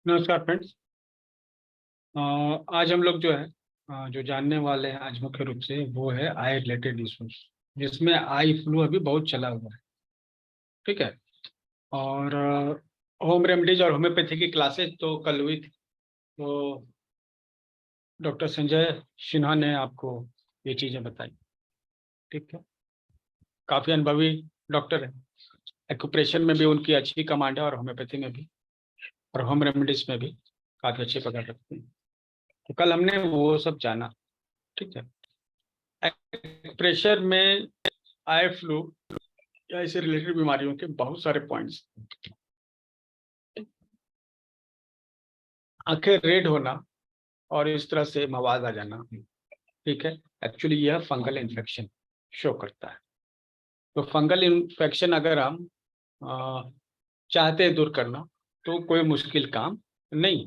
नमस्कार फ्रेंड्स। आज हम लोग जो है जो जानने वाले हैं आज मुख्य रूप से वो है आई रिलेटेड इश्यूज, जिसमें आई फ्लू अभी बहुत चला हुआ है। ठीक है। और होम रेमेडीज और होम्योपैथी की क्लासेस तो कल हुई थी, तो डॉक्टर संजय सिन्हा ने आपको ये चीज़ें बताई। ठीक है। काफ़ी अनुभवी डॉक्टर है। एक्यूप्रेशर में भी उनकी अच्छी कमांड है और होम्योपैथी में भी और होम रेमेडीज में भी काफ़ी अच्छी पकड़ रखते हैं। तो कल हमने वो सब जाना। ठीक है। प्रेशर में आई फ्लू या इससे रिलेटेड बीमारियों के बहुत सारे पॉइंट्स। आंखें रेड होना और इस तरह से मवाद आ जाना, ठीक है, एक्चुअली यह फंगल इन्फेक्शन शो करता है। तो फंगल इन्फेक्शन अगर हम चाहते हैं दूर करना तो कोई मुश्किल काम नहीं।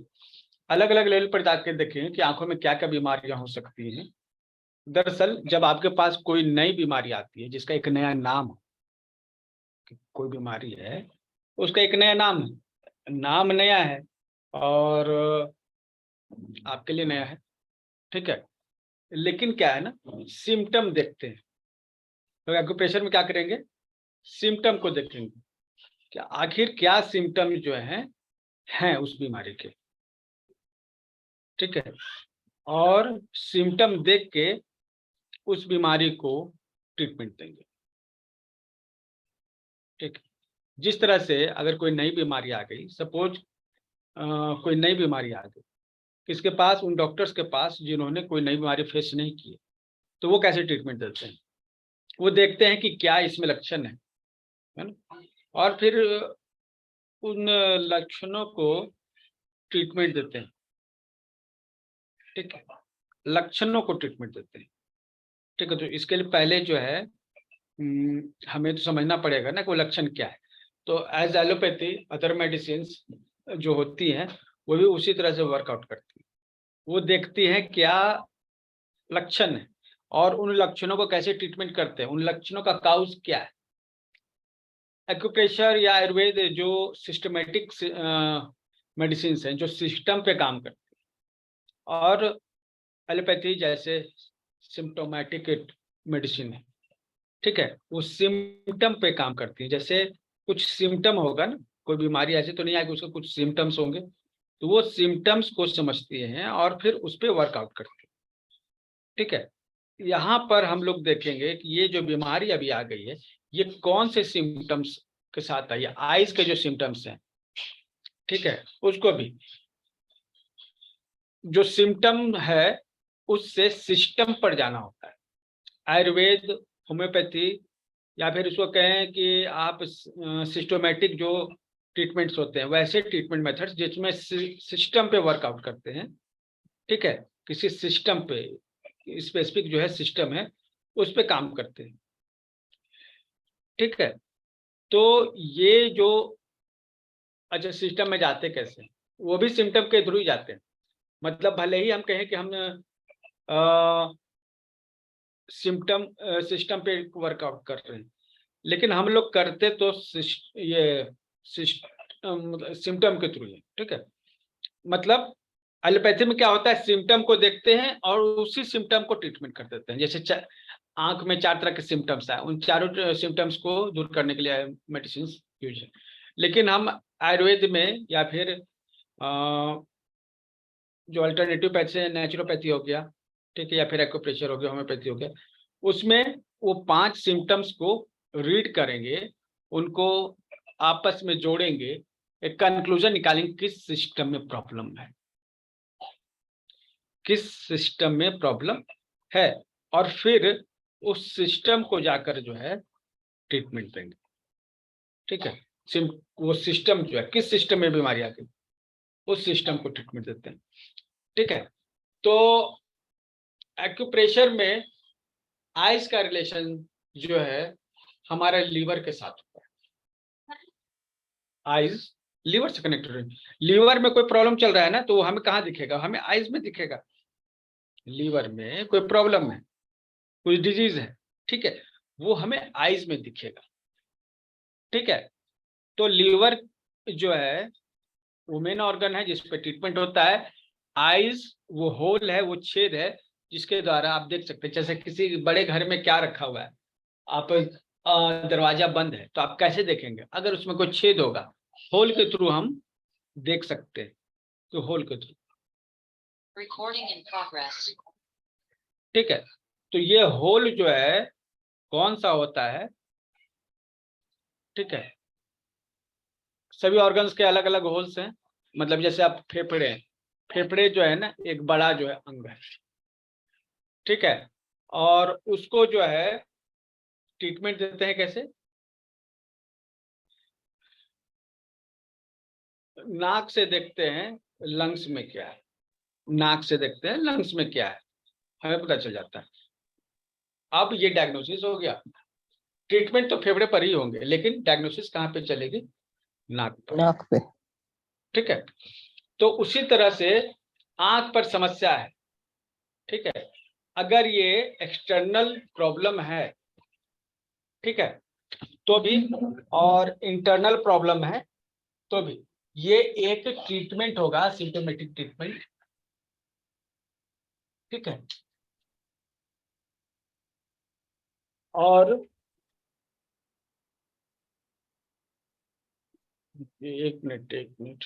अलग अलग लेवल पर जाकर देखें कि आंखों में क्या क्या बीमारियां हो सकती हैं। दरअसल जब आपके पास कोई नई बीमारी आती है जिसका एक नया नाम हो, कोई बीमारी है उसका एक नया नाम है, नाम नया है और आपके लिए नया है। ठीक है। लेकिन क्या है ना, सिम्टम देखते हैं। तो एक्यूप्रेशर में क्या करेंगे, सिम्टम को देखेंगे कि आखिर क्या सिम्टम जो हैं उस बीमारी के। ठीक है। और सिम्टम देख के उस बीमारी को ट्रीटमेंट देंगे। ठीक है। जिस तरह से अगर कोई नई बीमारी आ गई, सपोज कोई नई बीमारी आ गई, किसके पास, उन डॉक्टर्स के पास जिन्होंने कोई नई बीमारी फेस नहीं की है, तो वो कैसे ट्रीटमेंट देते हैं। वो देखते हैं कि क्या इसमें लक्षण है ना, और फिर उन लक्षणों को ट्रीटमेंट देते हैं। ठीक है। लक्षणों को ट्रीटमेंट देते हैं। ठीक है। तो इसके लिए पहले जो है हमें तो समझना पड़ेगा ना कि वो लक्षण क्या है। तो एज एलोपैथी अदर मेडिसिन जो होती हैं वो भी उसी तरह से वर्कआउट करती है। वो देखती हैं क्या लक्षण है और उन लक्षणों को कैसे ट्रीटमेंट करते हैं, उन लक्षणों का काउज क्या है। एक्यूप्रेशर या आयुर्वेद जो सिस्टमेटिक मेडिसिन हैं जो सिस्टम पे काम करते हैं, और एलोपैथी जैसे सिम्टोमेटिक मेडिसिन है। ठीक है। वो सिम्टम पे काम करती है। जैसे कुछ सिम्टम होगा ना, कोई बीमारी ऐसे तो नहीं आएगी, उसके कुछ सिम्टम्स होंगे, तो वो सिम्टम्स को समझती हैं और फिर उस पर वर्कआउट करती है। ठीक है। यहाँ पर हम लोग देखेंगे कि ये जो बीमारी अभी आ गई है ये कौन से सिम्टम्स के साथ आई है। आइज के जो सिम्टम्स हैं, ठीक है, उसको भी जो सिम्टम है उससे सिस्टम पर जाना होता है। आयुर्वेद, होम्योपैथी, या फिर इसको कहें कि आप सिस्टोमेटिक जो ट्रीटमेंट्स होते हैं, वैसे ट्रीटमेंट मेथड्स जिसमें सिस्टम पे वर्कआउट करते हैं। ठीक है। किसी सिस्टम पे, स्पेसिफिक जो है सिस्टम है उस पे काम करते हैं। ठीक है। तो ये जो, अच्छा, सिस्टम में जाते कैसे, वो भी सिम्टम के थ्रू ही जाते हैं। मतलब भले ही हम कहें कि हम सिम्टम सिस्टम पे वर्कआउट कर रहे हैं, लेकिन हम लोग करते तो ये सिम्टम के थ्रू है। ठीक है। मतलब एलोपैथी में क्या होता है, सिम्टम को देखते हैं और उसी सिम्टम को ट्रीटमेंट कर देते हैं। जैसे आंख में 4 तरह के सिम्टम्स है, उन चारों सिम्टम्स को दूर करने के लिए मेडिसिन यूज है। लेकिन हम आयुर्वेद में या फिर जो अल्टरनेटिव पैथी है, नेचुरोपैथी हो गया, ठीक है, या फिर एक्यूप्रेशर हो गया, होम्योपैथी हो गया, उसमें वो 5 सिम्टम्स को रीड करेंगे, उनको आपस में जोड़ेंगे, एक कंक्लूजन निकालेंगे किस सिस्टम में प्रॉब्लम है, किस सिस्टम में प्रॉब्लम है, और फिर उस सिस्टम को जाकर जो है ट्रीटमेंट देंगे। ठीक है। वो सिस्टम जो है, किस सिस्टम में बीमारी आ गई, उस सिस्टम को ट्रीटमेंट देते हैं। ठीक है। तो एक्यूप्रेशर में आइज का रिलेशन जो है हमारे लीवर के साथ होता है। आइज लीवर से कनेक्टेड है। लीवर में कोई प्रॉब्लम चल रहा है ना, तो हमें कहाँ दिखेगा, हमें आइज में दिखेगा। लीवर में कोई प्रॉब्लम है, कोई डिजीज है, ठीक है, वो हमें आइज में दिखेगा। ठीक है। तो लीवर जो है वो मेन ऑर्गन है जिस पे ट्रीटमेंट होता है। आईज वो होल है, वो छेद है जिसके द्वारा आप देख सकते हैं। जैसे किसी बड़े घर में क्या रखा हुआ है, आप दरवाजा बंद है तो आप कैसे देखेंगे? अगर उसमें कोई छेद होगा, होल के थ्रू हम देख सकते हैं। तो होल के थ्रू Recording in progress. ठीक है। तो ये होल जो है कौन सा होता है? ठीक है, सभी ऑर्गन्स के अलग अलग होल्स हैं। मतलब जैसे आप फेफड़े हैं, फेफड़े जो है ना एक बड़ा जो है अंग है, ठीक है। और उसको जो है ट्रीटमेंट देते हैं कैसे? नाक से देखते हैं लंग्स में क्या है, नाक से देखते हैं लंग्स में क्या है, हमें पता चल जाता है। अब ये डायग्नोसिस हो गया। ट्रीटमेंट तो फेफड़े पर ही होंगे, लेकिन डायग्नोसिस कहाँ पे चलेगी? नाक पर। नाक पे। ठीक है। तो उसी तरह से आंख पर समस्या है, ठीक है। अगर ये एक्सटर्नल प्रॉब्लम है, ठीक है, तो भी, और इंटरनल प्रॉब्लम है तो भी, ये एक ट्रीटमेंट होगा, सिम्टोमेटिक ट्रीटमेंट। ठीक है। और एक मिनट, एक मिनट।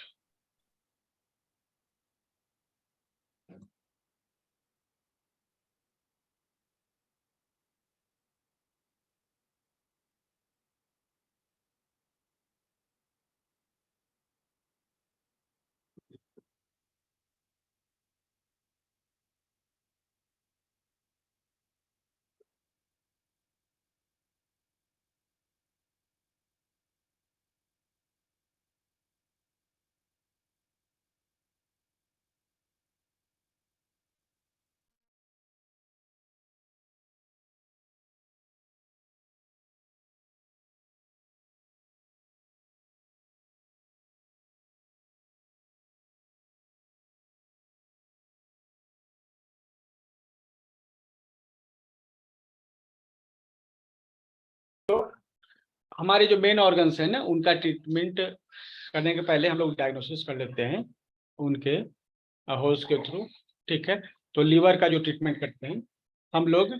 हमारे जो मेन ऑर्गन्स हैं ना, उनका ट्रीटमेंट करने के पहले हम लोग डायग्नोसिस कर लेते हैं उनके होल्स के थ्रू। ठीक है। तो लीवर का जो ट्रीटमेंट करते हैं हम लोग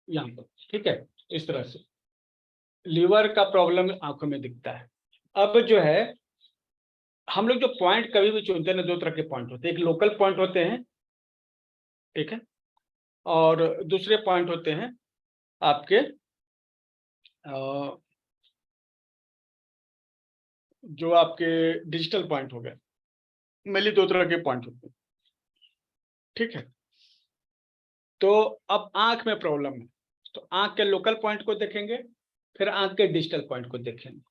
यहाँ पर, ठीक है, इस तरह से लीवर का प्रॉब्लम आंखों में दिखता है। अब जो है हम लोग जो पॉइंट कभी भी चुनते हैं ना, दो तरह के पॉइंट होते हैं। एक लोकल पॉइंट होते हैं, ठीक है, और दूसरे पॉइंट होते हैं आपके जो आपके डिजिटल पॉइंट हो गए। मेनली दो तरह के पॉइंट होते हैं, ठीक है। तो अब आंख में प्रॉब्लम है तो आंख के लोकल पॉइंट को देखेंगे, फिर आंख के डिजिटल पॉइंट को देखेंगे।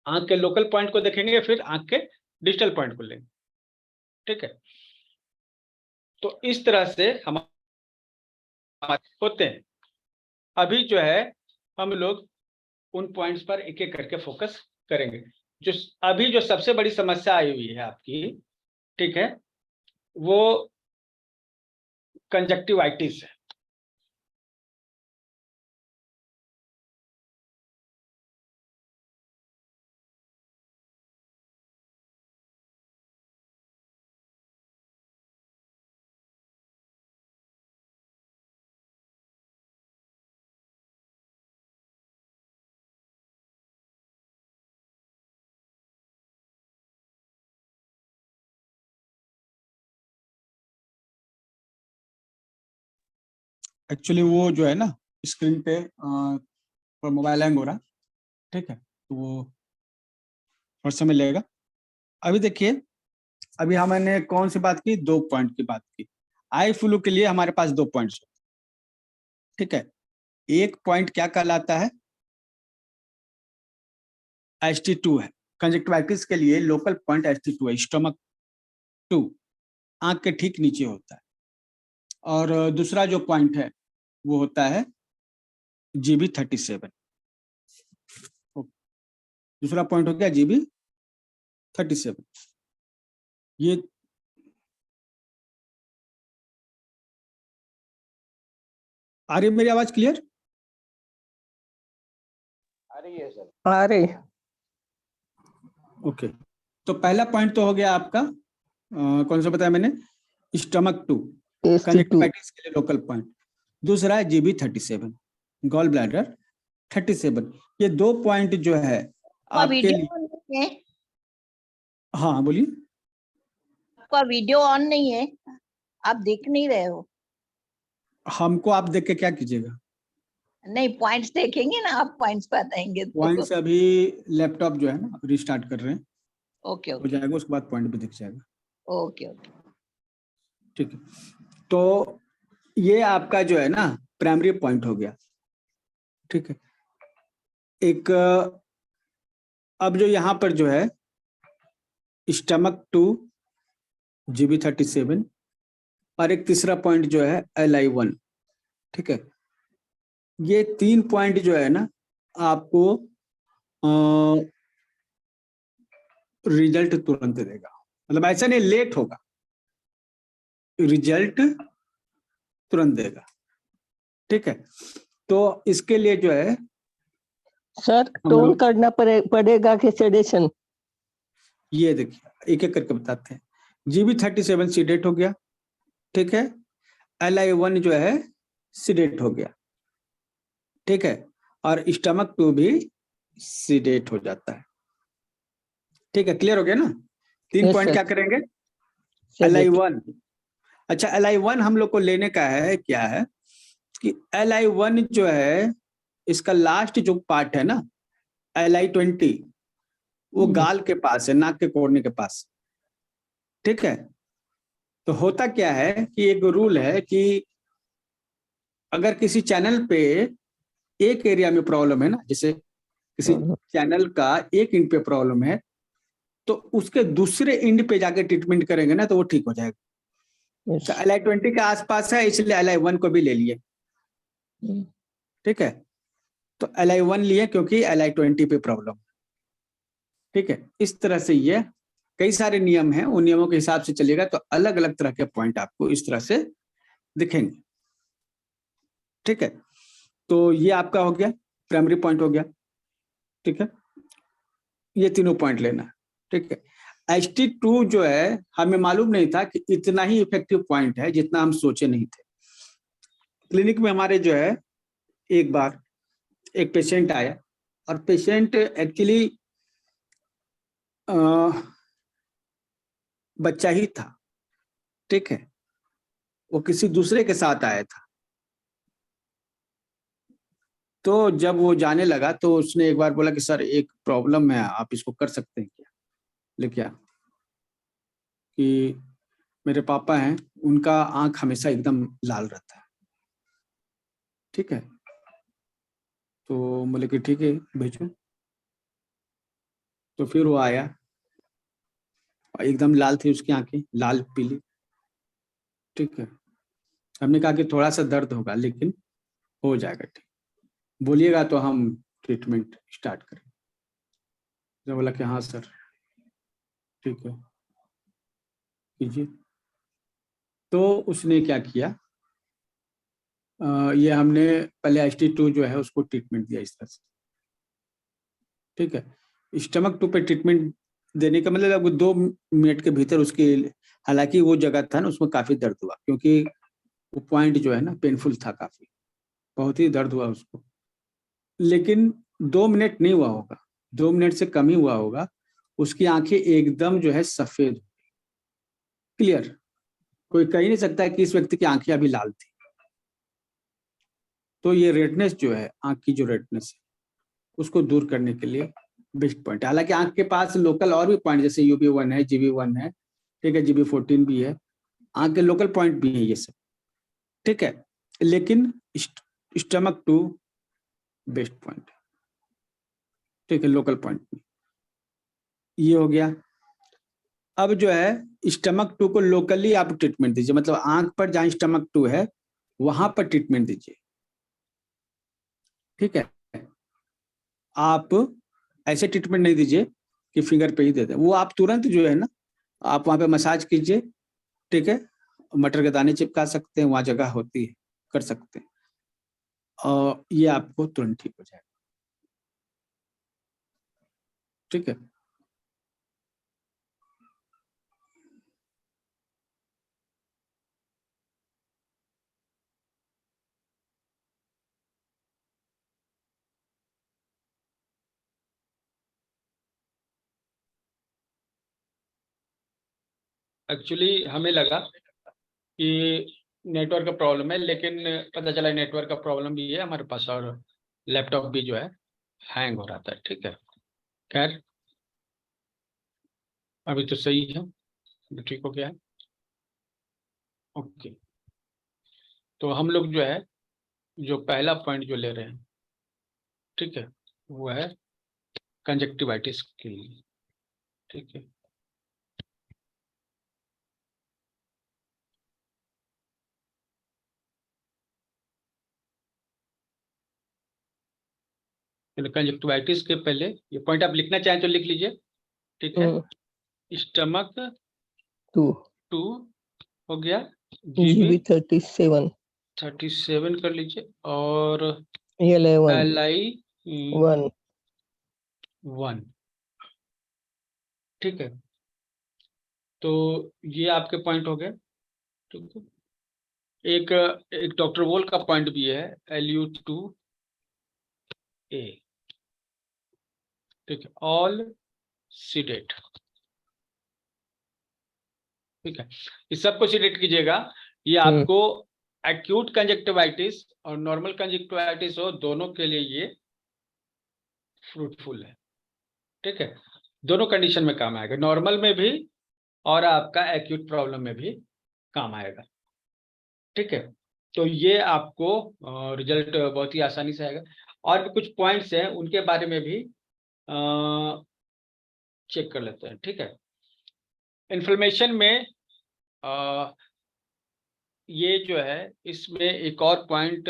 आंख के लोकल पॉइंट को देखेंगे, फिर आंख के डिजिटल पॉइंट को लेंगे, ठीक है। तो इस तरह से हम होते हैं। अभी जो है हम लोग उन पॉइंट्स पर एक एक करके फोकस करेंगे। जो अभी जो सबसे बड़ी समस्या आई हुई है आपकी, ठीक है, वो कंजक्टिवाइटिस है। एक्चुअली वो जो है ना स्क्रीन पे मोबाइल हैंग हो रहा, ठीक है, तो वो थोड़ा समय लगेगा। अभी देखिए, अभी हमने कौन सी बात की? 2 पॉइंट की बात की। आई फ्लू के लिए हमारे पास 2 पॉइंट्स, ठीक है। एक पॉइंट क्या कहलाता है? ST2 है। कंजक्टिवाइटिस के लिए लोकल पॉइंट ST2 है, स्टमक 2, आंख के ठीक नीचे होता है। और दूसरा जो पॉइंट है वो होता है GB37। दूसरा पॉइंट हो गया GB37। ये आ रही है मेरी आवाज क्लियर? आ रही है सर। आ रही। ओके, तो पहला पॉइंट तो हो गया आपका, कौन सा बताया मैंने, स्टमक 2 ST2 कनेक्टिविटीज के लिए लोकल पॉइंट। दूसरा है GB37 गॉल ब्लैडर 37। ये 2 पॉइंट जो है आपका आपके वीडियो लिए। ऑन नहीं है? हाँ बोलिए। आपका वीडियो ऑन नहीं है, आप दिख नहीं रहे हो। हमको आप देख के क्या कीजिएगा? नहीं, पॉइंट्स देखेंगे ना, आप पॉइंट्स बताएंगे तो। पॉइंट्स अभी लैपटॉप जो है ना रिस्टार्ट कर रहे हैं, ओके हो ओके जाएगा, उसके बाद पॉइंट भी दिख जाएगा। Okay okay. ठीक है, तो ये आपका जो है ना प्राइमरी पॉइंट हो गया। ठीक है, एक अब जो यहाँ पर जो है स्टमक 2 GB37 और एक तीसरा पॉइंट जो है LI1। ठीक है, ये 3 पॉइंट जो है ना आपको रिजल्ट तुरंत देगा, मतलब ऐसा नहीं लेट होगा, रिजल्ट तुरंत देगा। ठीक है, तो इसके लिए जो है सर हम टोन लोग करना पड़ेगा कि सेडेशन? ये देखिए एक एक करके बताते हैं। GB37 सीडेट हो गया। ठीक है, LI1 जो है सीडेट हो गया। ठीक है, और स्टमक 2 भी सीडेट हो जाता है। ठीक है, क्लियर हो गया ना? 3 Yes, पॉइंट sir. क्या करेंगे? Sedate. LI1। अच्छा, LI1 हम लोग को लेने का है, क्या है कि LI1 जो है इसका लास्ट जो पार्ट है ना LI20, वो गाल के पास है, नाक के कोड़ने के पास। ठीक है, तो होता क्या है कि एक रूल है कि अगर किसी चैनल पे एक एरिया में प्रॉब्लम है ना, जैसे किसी चैनल का एक इंड पे प्रॉब्लम है, तो उसके दूसरे इंड पे जाके ट्रीटमेंट करेंगे ना तो वो ठीक हो जाएगा। Yes. तो LI20 के आसपास है, इसलिए LI1 को भी ले लिए। ठीक है, तो LI1 लिए क्योंकि LI20 पे प्रॉब्लम। ठीक है, इस तरह से ये कई सारे नियम हैं, उन नियमों के हिसाब से चलिएगा तो अलग अलग तरह के पॉइंट आपको इस तरह से दिखेंगे। ठीक है, तो ये आपका हो गया, प्राइमरी पॉइंट हो गया। ठीक है, ये तीनों पॉइंट लेना है। ठीक है, HT2 जो है हमें मालूम नहीं था कि इतना ही इफेक्टिव पॉइंट है जितना हम सोचे नहीं थे। क्लिनिक में हमारे जो है एक बार एक पेशेंट आया, और पेशेंट एक्चुअली बच्चा ही था। ठीक है, वो किसी दूसरे के साथ आया था। तो जब वो जाने लगा तो उसने एक बार बोला कि सर एक प्रॉब्लम है, आप इसको कर सकते हैं क्या? लेकिन कि मेरे पापा हैं, उनका आंख हमेशा एकदम लाल रहता है। ठीक है, तो बोले कि ठीक है भेजो। तो फिर वो आया, एकदम लाल थी उसकी आंखें, लाल पीली। ठीक है, हमने कहा कि थोड़ा सा दर्द होगा लेकिन हो जाएगा ठीक, बोलिएगा तो हम ट्रीटमेंट स्टार्ट करें। तो बोला कि हाँ सर ठीक है कीजिए। तो उसने क्या किया, ये हमने पहले HT2 जो है उसको ट्रीटमेंट दिया इस तरह से। ठीक है, स्टमक 2 पे ट्रीटमेंट देने का मतलब 2 मिनट के भीतर उसकी, हालांकि वो जगह था ना उसमें काफी दर्द हुआ, क्योंकि वो पॉइंट जो है ना पेनफुल था, काफी बहुत ही दर्द हुआ उसको, लेकिन 2 मिनट नहीं हुआ होगा, 2 मिनट से कम ही हुआ होगा, उसकी आंखें एकदम जो है सफेद, क्लियर। कोई कह ही नहीं सकता है कि इस व्यक्ति की आंखें अभी लाल थी। तो ये रेडनेस जो है, आंख की जो रेडनेस है, उसको दूर करने के लिए बेस्ट पॉइंट है। हालांकि आंख के पास लोकल और भी पॉइंट जैसे UB1 है, GB1 है, ठीक है, GB14 भी है, आंख के लोकल पॉइंट भी है ये सब। ठीक है, लेकिन स्टमक 2 बेस्ट पॉइंट है। ठीक है, लोकल पॉइंट में ये हो गया। अब जो है स्टमक 2 को लोकली आप ट्रीटमेंट दीजिए, मतलब आंख पर जहां स्टमक 2 है वहां पर ट्रीटमेंट दीजिए। ठीक है, आप ऐसे ट्रीटमेंट नहीं दीजिए कि फिंगर पे ही दे दें, वो आप तुरंत जो है ना आप वहां पे मसाज कीजिए। ठीक है, मटर के दाने चिपका सकते हैं, वहां जगह होती है, कर सकते हैं, और ये आपको तुरंत ठीक हो जाएगा। ठीक है, एक्चुअली हमें लगा कि नेटवर्क का प्रॉब्लम है, लेकिन पता चला नेटवर्क का प्रॉब्लम भी है हमारे पास, और लैपटॉप भी जो है हैंग हो रहा था। ठीक है, खैर अभी तो सही है, अभी ठीक हो गया है। ओके, तो हम लोग जो है जो पहला पॉइंट जो ले रहे हैं, ठीक है, वो है कंजक्टिवाइटिस के लिए। ठीक है, कंजक्टिवाइटिस के पहले ये पॉइंट आप लिखना चाहें तो लिख लीजिए। ठीक है, स्टमक 2 2 हो गया, GB जीबी 37 37 कर लीजिए, और LI1 LI 1 1। ठीक है, तो ये आपके पॉइंट हो गए। ठीक है, एक एक डॉक्टर वोल का पॉइंट भी है, LU2A। ठीक है, ऑल सीडेट। ठीक है, इस सबको सीडेट कीजिएगा। ये आपको एक्यूट कंजक्टिवाइटिस और नॉर्मल कंजक्टिवाइटिस हो, दोनों के लिए ये फ्रूटफुल है। ठीक है, दोनों कंडीशन में काम आएगा, नॉर्मल में भी और आपका एक्यूट प्रॉब्लम में भी काम आएगा। ठीक है, तो ये आपको रिजल्ट बहुत ही आसानी से आएगा। और भी कुछ पॉइंट्स हैं, उनके बारे में भी चेक कर लेते हैं। ठीक है, इन्फ्लेमेशन में ये जो है, इसमें एक और पॉइंट,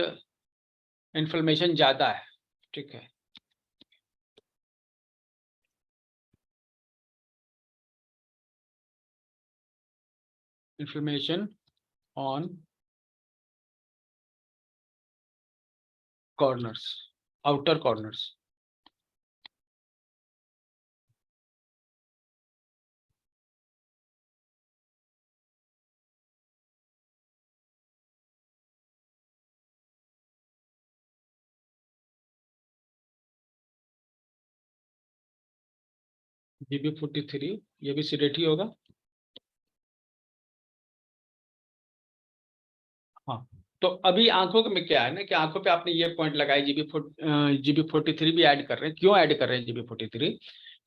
इन्फ्लेमेशन ज्यादा है। ठीक है, inflammation on corners, outer corners. GB43 ये भी सीडेट ही होगा। हाँ, तो अभी आंखों में क्या है ना, कि आंखों पे आपने ये पॉइंट लगाया, GB43 भी ऐड कर रहे हैं। क्यों ऐड कर रहे हैं GB43?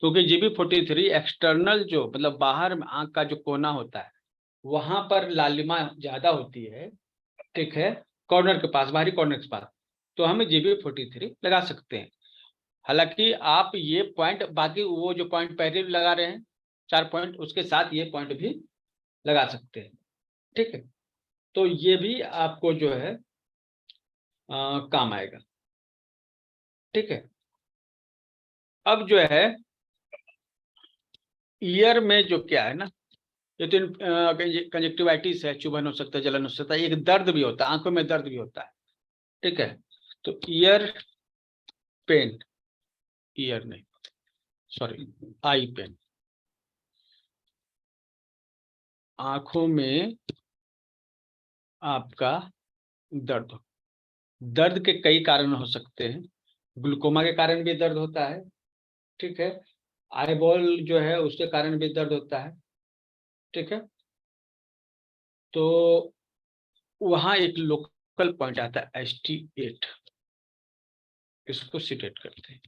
क्योंकि GB43 एक्सटर्नल, जो मतलब बाहर में आंख का जो कोना होता है, वहां पर लालिमा ज्यादा होती है। ठीक है, कॉर्नर के पास, बाहरी कॉर्नर के पास, तो हम GB43 लगा सकते हैं। हालांकि आप ये पॉइंट, बाकी वो जो पॉइंट पहले भी लगा रहे हैं 4 पॉइंट, उसके साथ ये पॉइंट भी लगा सकते हैं। ठीक है, तो ये भी आपको जो है काम आएगा। ठीक है, अब जो है ईयर में जो क्या है ना, ये तो कंजक्टिवाइटिस है, चुभन हो सकता है, जलन हो सकता है, एक दर्द भी होता है, आंखों में दर्द भी होता है। ठीक है, तो ईयर पेन, ईयर नहीं, सॉरी, आई पेन, आंखों में आपका दर्द हो, दर्द के कई कारण हो सकते हैं। ग्लूकोमा के कारण भी दर्द होता है। ठीक है, आईबॉल जो है उसके कारण भी दर्द होता है। ठीक है, तो वहां एक लोकल पॉइंट आता है ST8, इसको सीडेट करते हैं।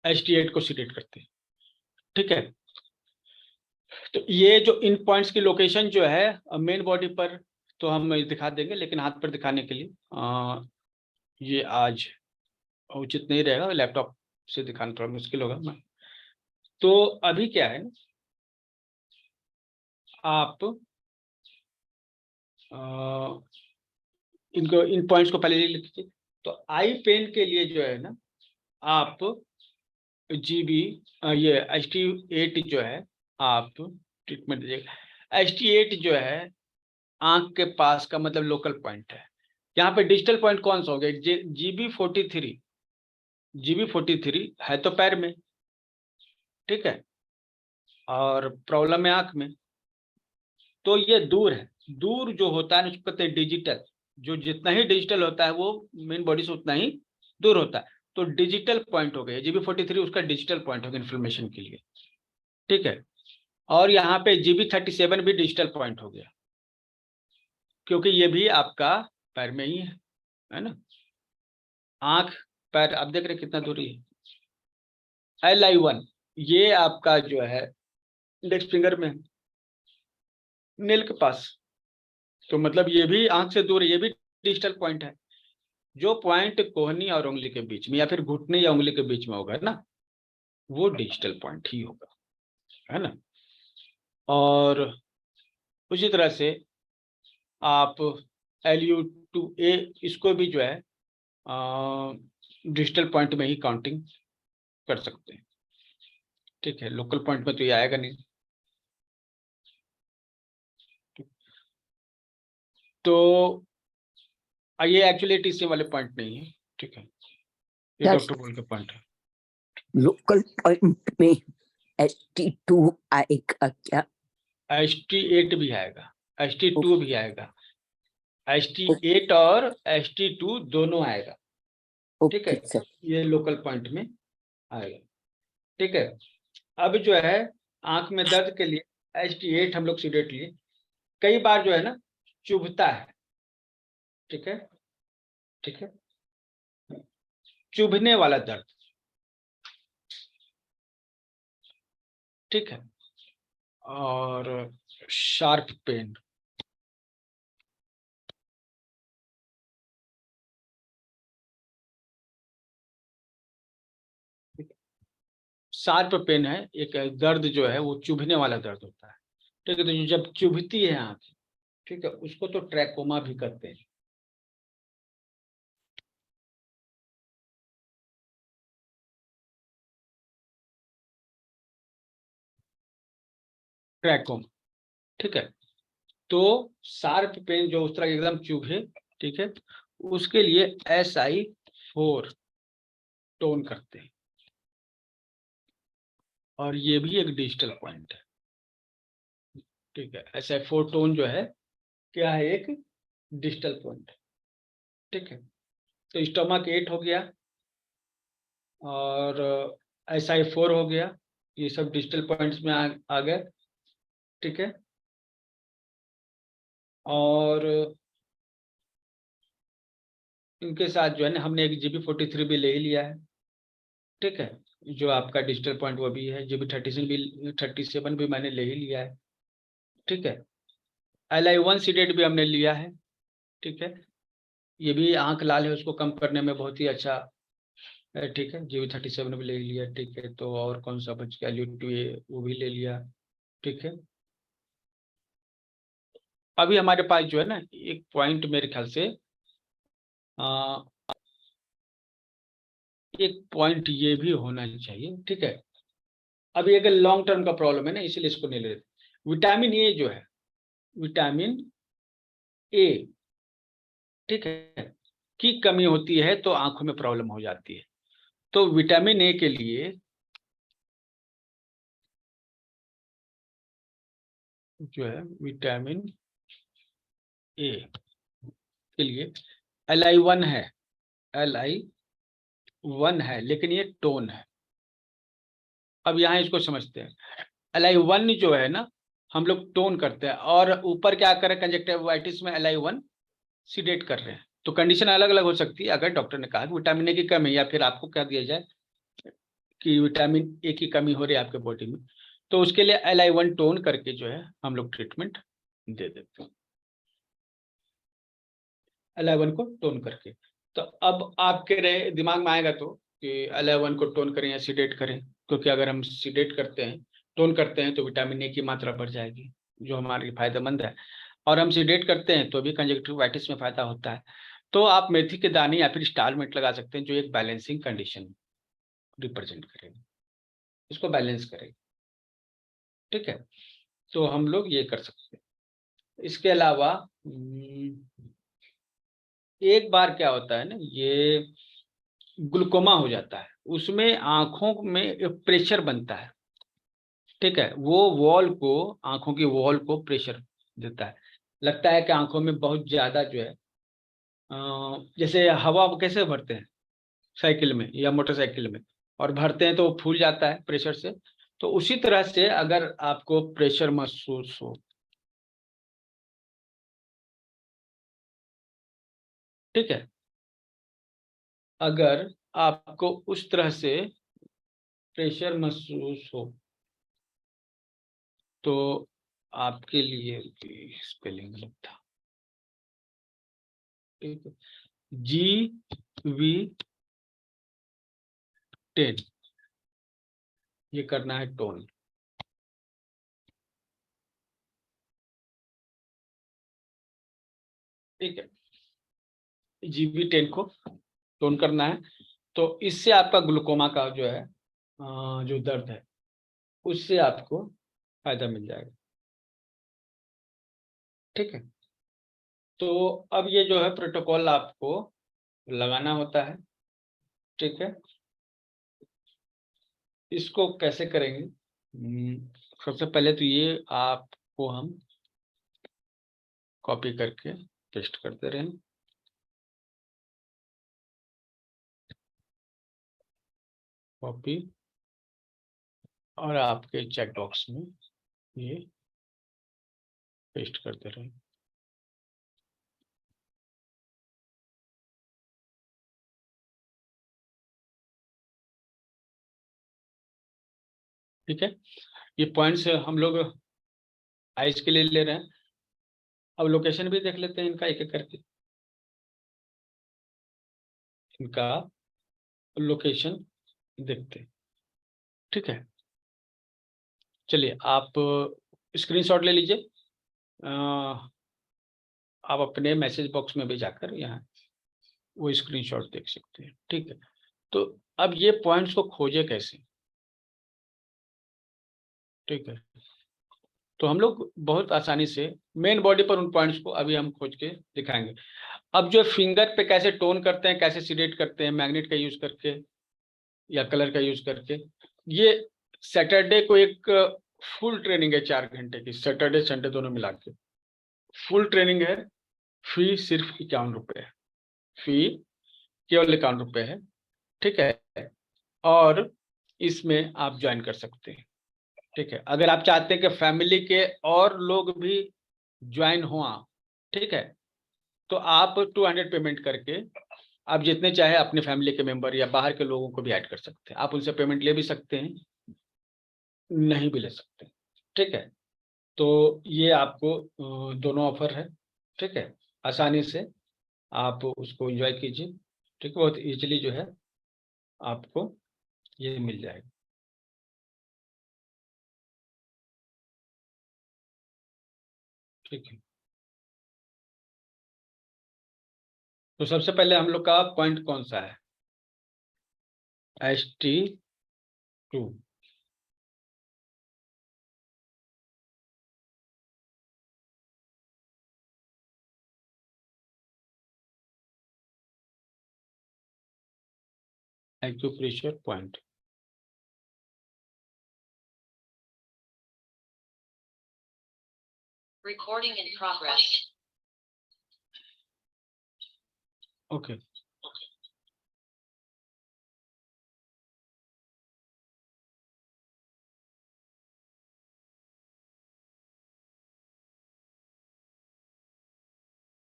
ST8 को सीडेट करते हैं। ठीक है, तो ये जो इन पॉइंट्स की लोकेशन जो है मेन बॉडी पर तो हम दिखा देंगे, लेकिन हाथ पर दिखाने के लिए ये आज उचित नहीं रहेगा, लैपटॉप से दिखाना थोड़ा मुश्किल होगा। तो अभी क्या है, आप इनको, इन पॉइंट्स को पहले लिख लीजिए। तो आई पेन के लिए जो है ना, आप GB ये ST8 जो है, आप ट्रीटमेंट दीजिएगा। ST8 जो है आंख के पास का मतलब लोकल पॉइंट है। यहाँ पे डिजिटल पॉइंट कौन सा हो गया? GB43 है तो पैर में, ठीक है, और प्रॉब्लम है आंख में, तो ये दूर है। दूर जो होता है ना, उसको कहते हैं डिजिटल। जो जितना ही डिजिटल होता है वो मेन बॉडी से उतना ही दूर होता है। तो डिजिटल पॉइंट हो गया, GB43 उसका डिजिटल पॉइंट हो गया इन्फॉर्मेशन के लिए, ठीक है। और यहाँ पे GB37 भी डिजिटल पॉइंट हो गया, क्योंकि ये भी आपका पैर में ही है ना, आंख पैर आप देख रहे कितना दूरी है। LI1 ये आपका जो है इंडेक्स फिंगर में, नेल के पास, तो मतलब ये भी आंख से दूर है, ये भी डिजिटल पॉइंट है। जो पॉइंट कोहनी और उंगली के बीच में या फिर घुटने या उंगली के बीच में होगा ना, वो डिजिटल पॉइंट ही होगा, है ना। और उसी तरह से आप LU2A इसको भी जो है डिजिटल पॉइंट में ही काउंटिंग कर सकते हैं, ठीक है। लोकल पॉइंट में तो ये आएगा नहीं। तो ये एक्चुअली TC वाले पॉइंट नहीं है, ठीक है, ये Yes. डॉक्टर बोल के पॉइंट है। लोकल पॉइंट में ST2 आएगा क्या? ST8 भी आएगा, ST2 भी आएगा, ST8 और ST2 दोनों आएगा, ठीक है। Okay sir. ये लोकल पॉइंट में आएगा, ठीक है। अब जो है आंख में दर्द के लिए ST8 हम लोग सीडेट लिए, कई बार जो है ना चुभता है, ठीक है, ठीक है, चुभने वाला दर्द, ठीक है, और शार्प पेन, शार्प पेन है एक दर्द जो है, वो चुभने वाला दर्द होता है, ठीक है। तो जब चुभती है आंख, ठीक है, उसको तो ट्रैकोमा भी कहते हैं। ट्रैकोमा, ठीक है। तो शार्प पेन जो उस तरह एकदम चुभे, ठीक है, उसके लिए SI4 टोन करते हैं, और ये भी एक डिजिटल पॉइंट है, ठीक है। SI4 टोन जो है क्या है, एक डिजिटल पॉइंट, ठीक है। तो स्टमक 8 हो गया और SI4 हो गया, ये सब डिजिटल पॉइंट्स में आ गए, ठीक है। और इनके साथ जो है ना हमने एक GB43 भी ले ही लिया है, ठीक है, जो आपका डिजिटल पॉइंट वो भी है। GB37 भी मैंने ले ही लिया है, ठीक है। LI1 सीडेट भी हमने लिया है, ठीक है, ये भी आंख लाल है उसको कम करने में बहुत ही अच्छा है, ठीक है। GB37 भी ले लिया, ठीक है। तो और कौन सा बच गया, LU2A वो भी ले लिया, ठीक है। अभी हमारे पास जो है ना एक पॉइंट मेरे ख्याल से एक पॉइंट ये भी होना चाहिए, ठीक है। अभी एक लॉन्ग टर्म का प्रॉब्लम है ना, इसलिए इसको नहीं ले रहे। विटामिन ए जो है, विटामिन ए, ठीक है, की कमी होती है तो आंखों में प्रॉब्लम हो जाती है। तो विटामिन ए के लिए जो है, विटामिन ए के लिए LI1 है, LI1 है, लेकिन ये टोन है। अब यहाँ इसको समझते हैं। LI1 जो है ना हम लोग टोन करते हैं, और ऊपर क्या करें, कंजक्टिवाइटिस में LI1 सीडेट कर रहे हैं। तो कंडीशन अलग अलग हो सकती है। अगर डॉक्टर ने कहा कि विटामिन ए की कमी, या फिर आपको कह दिया जाए कि विटामिन ए की कमी हो रही है आपके बॉडी में, तो उसके लिए LI1 टोन करके जो है हम लोग ट्रीटमेंट दे देते हैं, LI1 को टोन करके। तो अब आपके दिमाग में आएगा तो कि LI1 को टोन करें या सीडेट करें, क्योंकि अगर हम सीडेट करते हैं, टोन करते हैं, तो विटामिन ए की मात्रा बढ़ जाएगी, जो हमारे लिए फायदेमंद है। और हम सीडेट करते हैं तो भी कंजक्टिवाइटिस में फायदा होता है। तो आप मेथी के दाने या फिर स्टालमेंट लगा सकते हैं, जो एक बैलेंसिंग कंडीशन रिप्रेजेंट करेगा, इसको बैलेंस करेगा, ठीक है। तो हम लोग ये कर सकते हैं। इसके अलावा एक बार क्या होता है ना, ये ग्लूकोमा हो जाता है, उसमें आंखों में एक प्रेशर बनता है, ठीक है। वो वॉल को, आंखों की वॉल को प्रेशर देता है, लगता है कि आंखों में बहुत ज्यादा जो है जैसे हवा कैसे भरते हैं, साइकिल में या मोटरसाइकिल में और भरते हैं तो वो फूल जाता है प्रेशर से। तो उसी तरह से अगर आपको प्रेशर महसूस हो, ठीक है, अगर आपको उस तरह से प्रेशर महसूस हो तो आपके लिए स्पेलिंग गलत था, ठीक है, GV10 ये करना है टोन। ठीक है, GV10 को टोन करना है। तो इससे आपका ग्लूकोमा का जो है जो दर्द है उससे आपको फायदा मिल जाएगा। ठीक है, तो अब ये जो है प्रोटोकॉल आपको लगाना होता है। ठीक है, इसको कैसे करेंगे? सबसे पहले तो ये आपको हम कॉपी करके पेस्ट करते रहें। कॉपी और आपके चेक बॉक्स में ये पेस्ट करते रहें। ठीक है, ये पॉइंट्स हम लोग आइज के लिए ले रहे हैं। अब लोकेशन भी देख लेते हैं इनका एक एक करके। इनका लोकेशन देखते हैं। ठीक है, चलिए आप स्क्रीनशॉट ले लीजिए। आप अपने मैसेज बॉक्स में भी जाकर यहाँ वो स्क्रीनशॉट देख सकते हैं। ठीक है, तो अब ये पॉइंट्स को खोजे कैसे? ठीक है, तो हम लोग बहुत आसानी से मेन बॉडी पर उन पॉइंट्स को अभी हम खोज के दिखाएंगे। अब जो फिंगर पे कैसे टोन करते हैं, कैसे सीडेट करते हैं मैग्नेट का यूज करके या कलर का यूज करके, ये सैटरडे को एक फुल ट्रेनिंग है 4 घंटे की, सैटरडे संडे दोनों मिला के फुल ट्रेनिंग है। फी सिर्फ 51 रुपये है, फी केवल 51 रुपये है। ठीक है, और इसमें आप ज्वाइन कर सकते हैं। ठीक है, अगर आप चाहते हैं कि फैमिली के और लोग भी ज्वाइन हुआ, ठीक है, तो आप 200 पेमेंट करके आप जितने चाहे अपने फैमिली के मेंबर या बाहर के लोगों को भी ऐड कर सकते हैं। आप उनसे पेमेंट ले भी सकते हैं, नहीं भी ले सकते। ठीक है, तो ये आपको दोनों ऑफर है। ठीक है, आसानी से आप उसको एंजॉय कीजिए। ठीक है, बहुत इजीली जो है आपको ये मिल जाएगा। ठीक है, तो सबसे पहले हम लोग का पॉइंट कौन सा है? ST2। Acupressure point. Recording in progress. Okay,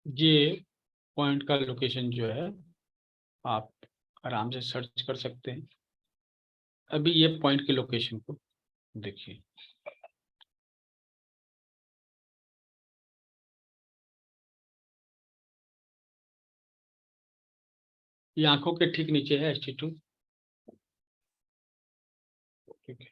ये पॉइंट का लोकेशन जो है आप आराम से सर्च कर सकते हैं। अभी ये पॉइंट की लोकेशन को देखिए। ये आंखों के ठीक नीचे है ST2। ठीक है,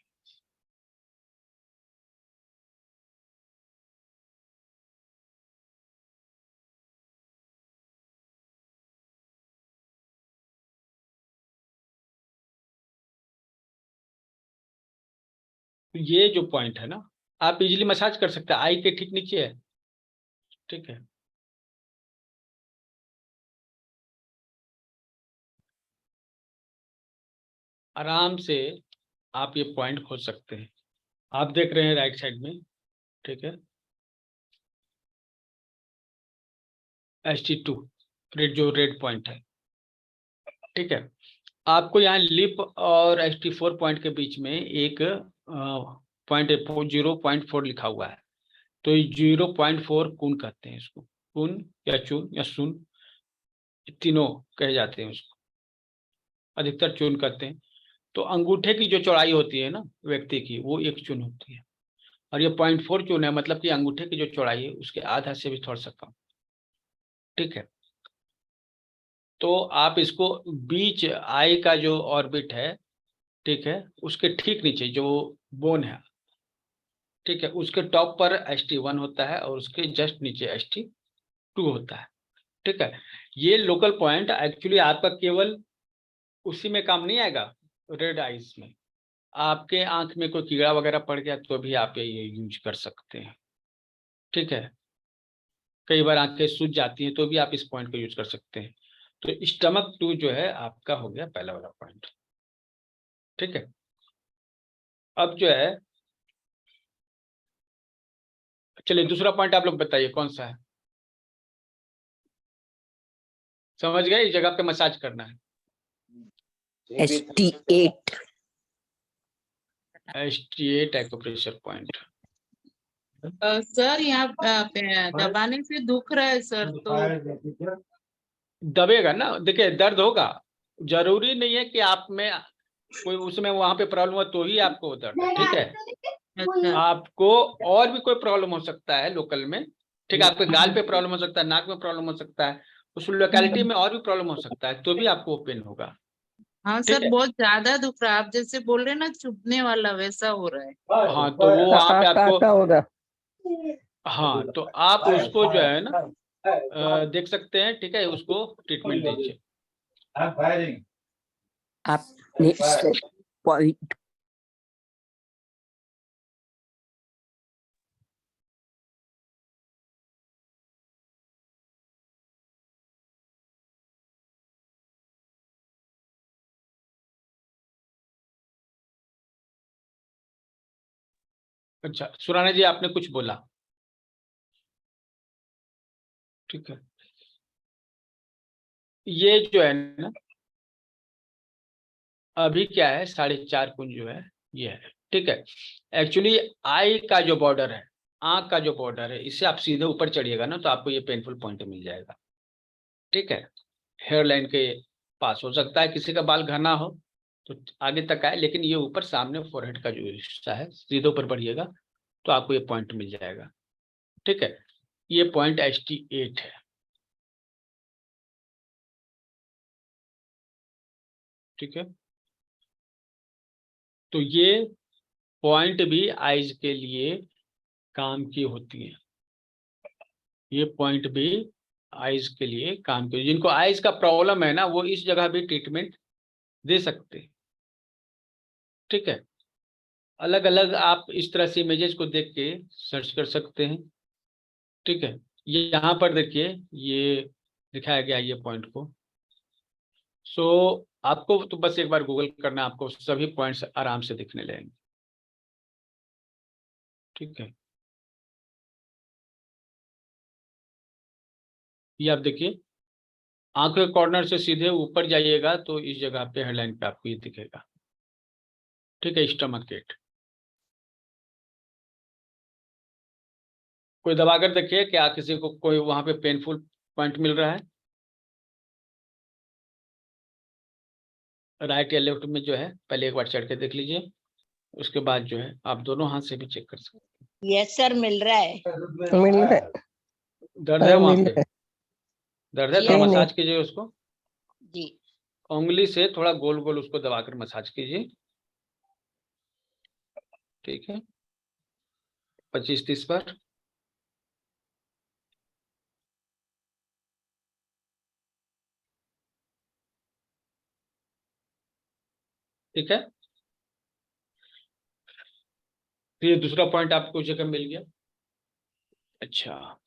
तो ये जो पॉइंट है ना, आप इजीली मसाज कर सकते हैं, आई के ठीक नीचे है। ठीक है, आराम से आप ये पॉइंट खोज सकते हैं। आप देख रहे हैं राइट साइड में। ठीक है, ST2 रेड, जो रेड पॉइंट है। ठीक है, आपको यहाँ लिप और ST4 पॉइंट के बीच में एक पॉइंट 0.4 लिखा हुआ है, तो 0.4 कून कहते हैं इसको, कून या चून या सुन, तीनों कहे जाते हैं उसको, अधिकतर चून कहते हैं। तो अंगूठे की जो चौड़ाई होती है ना व्यक्ति की, वो 1 चून होती है, और ये 0.4 चून है, मतलब कि अंगूठे की जो चौड़ाई है उसके आधा से भी थोड़ा सा कम। ठीक है, तो आप इसको बीच आई का जो ऑर्बिट है, ठीक है, उसके ठीक नीचे जो बोन है, ठीक है, उसके टॉप पर ST1 होता है और उसके जस्ट नीचे ST2 होता है। ठीक है, ये लोकल पॉइंट एक्चुअली आपका केवल उसी में काम नहीं आएगा, रेड आइज में। आपके आंख में कोई कीड़ा वगैरह पड़ गया तो भी आप ये यूज कर सकते हैं। ठीक है, कई बार आंखें सूज जाती हैं तो भी आप इस पॉइंट को यूज कर सकते हैं। तो स्टमक 2 जो है आपका हो गया पहला वाला पॉइंट। ठीक है, अब जो है, चलिए दूसरा पॉइंट आप लोग बताइए कौन सा है। समझ गए, इस जगह पे मसाज करना है। ST8 ST8 acupressure point. Sir यहाँ दबाने से दुख रहा है सर, तो दबेगा ना, देखिए दर्द होगा, जरूरी नहीं है कि आप में कोई उसमें वहां पे प्रॉब्लम हो तो ही आपको दर्द है। ठीक है, अच्छा आपको और भी कोई प्रॉब्लम हो सकता है लोकल में। ठीक है, आपके गाल पे प्रॉब्लम हो सकता है, नाक में प्रॉब्लम हो सकता है, उस लोकेलिटी में और भी प्रॉब्लम हो सकता है, तो भी आपको पेन होगा। हाँ ठीक सर, है, बहुत ज्यादा दुख रहा है, आप जैसे बोल रहे हैं ना चुभने वाला, वैसा हो रहा है। हाँ, तो वो वहां पे काटा आपको, होगा। हाँ, तो आप उसको जो है ना देख सकते हैं। ठीक है, उसको ट्रीटमेंट दीजिए। आपने सेट पॉइंट अच्छा सुराना जी, आपने कुछ बोला। ठीक है, ये जो है ना अभी क्या है, 4.5 कुंज जो है ये है। ठीक है, एक्चुअली आई का जो बॉर्डर है, आंख का जो बॉर्डर है, इससे आप सीधे ऊपर चढ़िएगा ना तो आपको ये पेनफुल पॉइंट मिल जाएगा। ठीक है, हेयर लाइन के पास। हो सकता है किसी का बाल घना हो तो आगे तक आए, लेकिन ये ऊपर सामने फोरहेड का जो हिस्सा है, सीधे ऊपर बढ़िएगा तो आपको ये पॉइंट मिल जाएगा। ठीक है, ये पॉइंट ST8 है। ठीक है, तो ये पॉइंट भी आइज के लिए काम की होती है। ये पॉइंट भी आइज के लिए काम की, जिनको आइज का प्रॉब्लम है ना वो इस जगह भी ट्रीटमेंट दे सकते हैं। ठीक है, अलग अलग आप इस तरह से इमेजेस को देख के सर्च कर सकते हैं। ठीक है, ये यहाँ पर देखिए, ये दिखाया गया ये पॉइंट को। सो आपको तो बस एक बार गूगल करना, आपको सभी पॉइंट्स आराम से दिखने लगेंगे। ठीक है, ये आप देखिए, आंखों के कॉर्नर से सीधे ऊपर जाइएगा तो इस जगह पे हेडलाइन पे आपको ये दिखेगा। ठीक है, स्टमक 8। कोई दबाकर देखिए, क्या किसी को कोई वहां पे पेनफुल पॉइंट मिल रहा है राइट या लेफ्ट में जो है? पहले एक बार चढ़ के देख लीजिए, उसके बाद जो है आप दोनों हाथ से भी चेक कर सकते यस सर, मिल रहा है। मिल रहा है। हैं। दर्द है वहां मिल पे? रहा है। दर्द है, थोड़ा नहीं, मसाज कीजिए उसको, जी। उंगली से थोड़ा गोल गोल उसको दबाकर मसाज कीजिए। ठीक है, 25-30 बार। ठीक है, तो ये दूसरा पॉइंट आपको जगह मिल गया। अच्छा,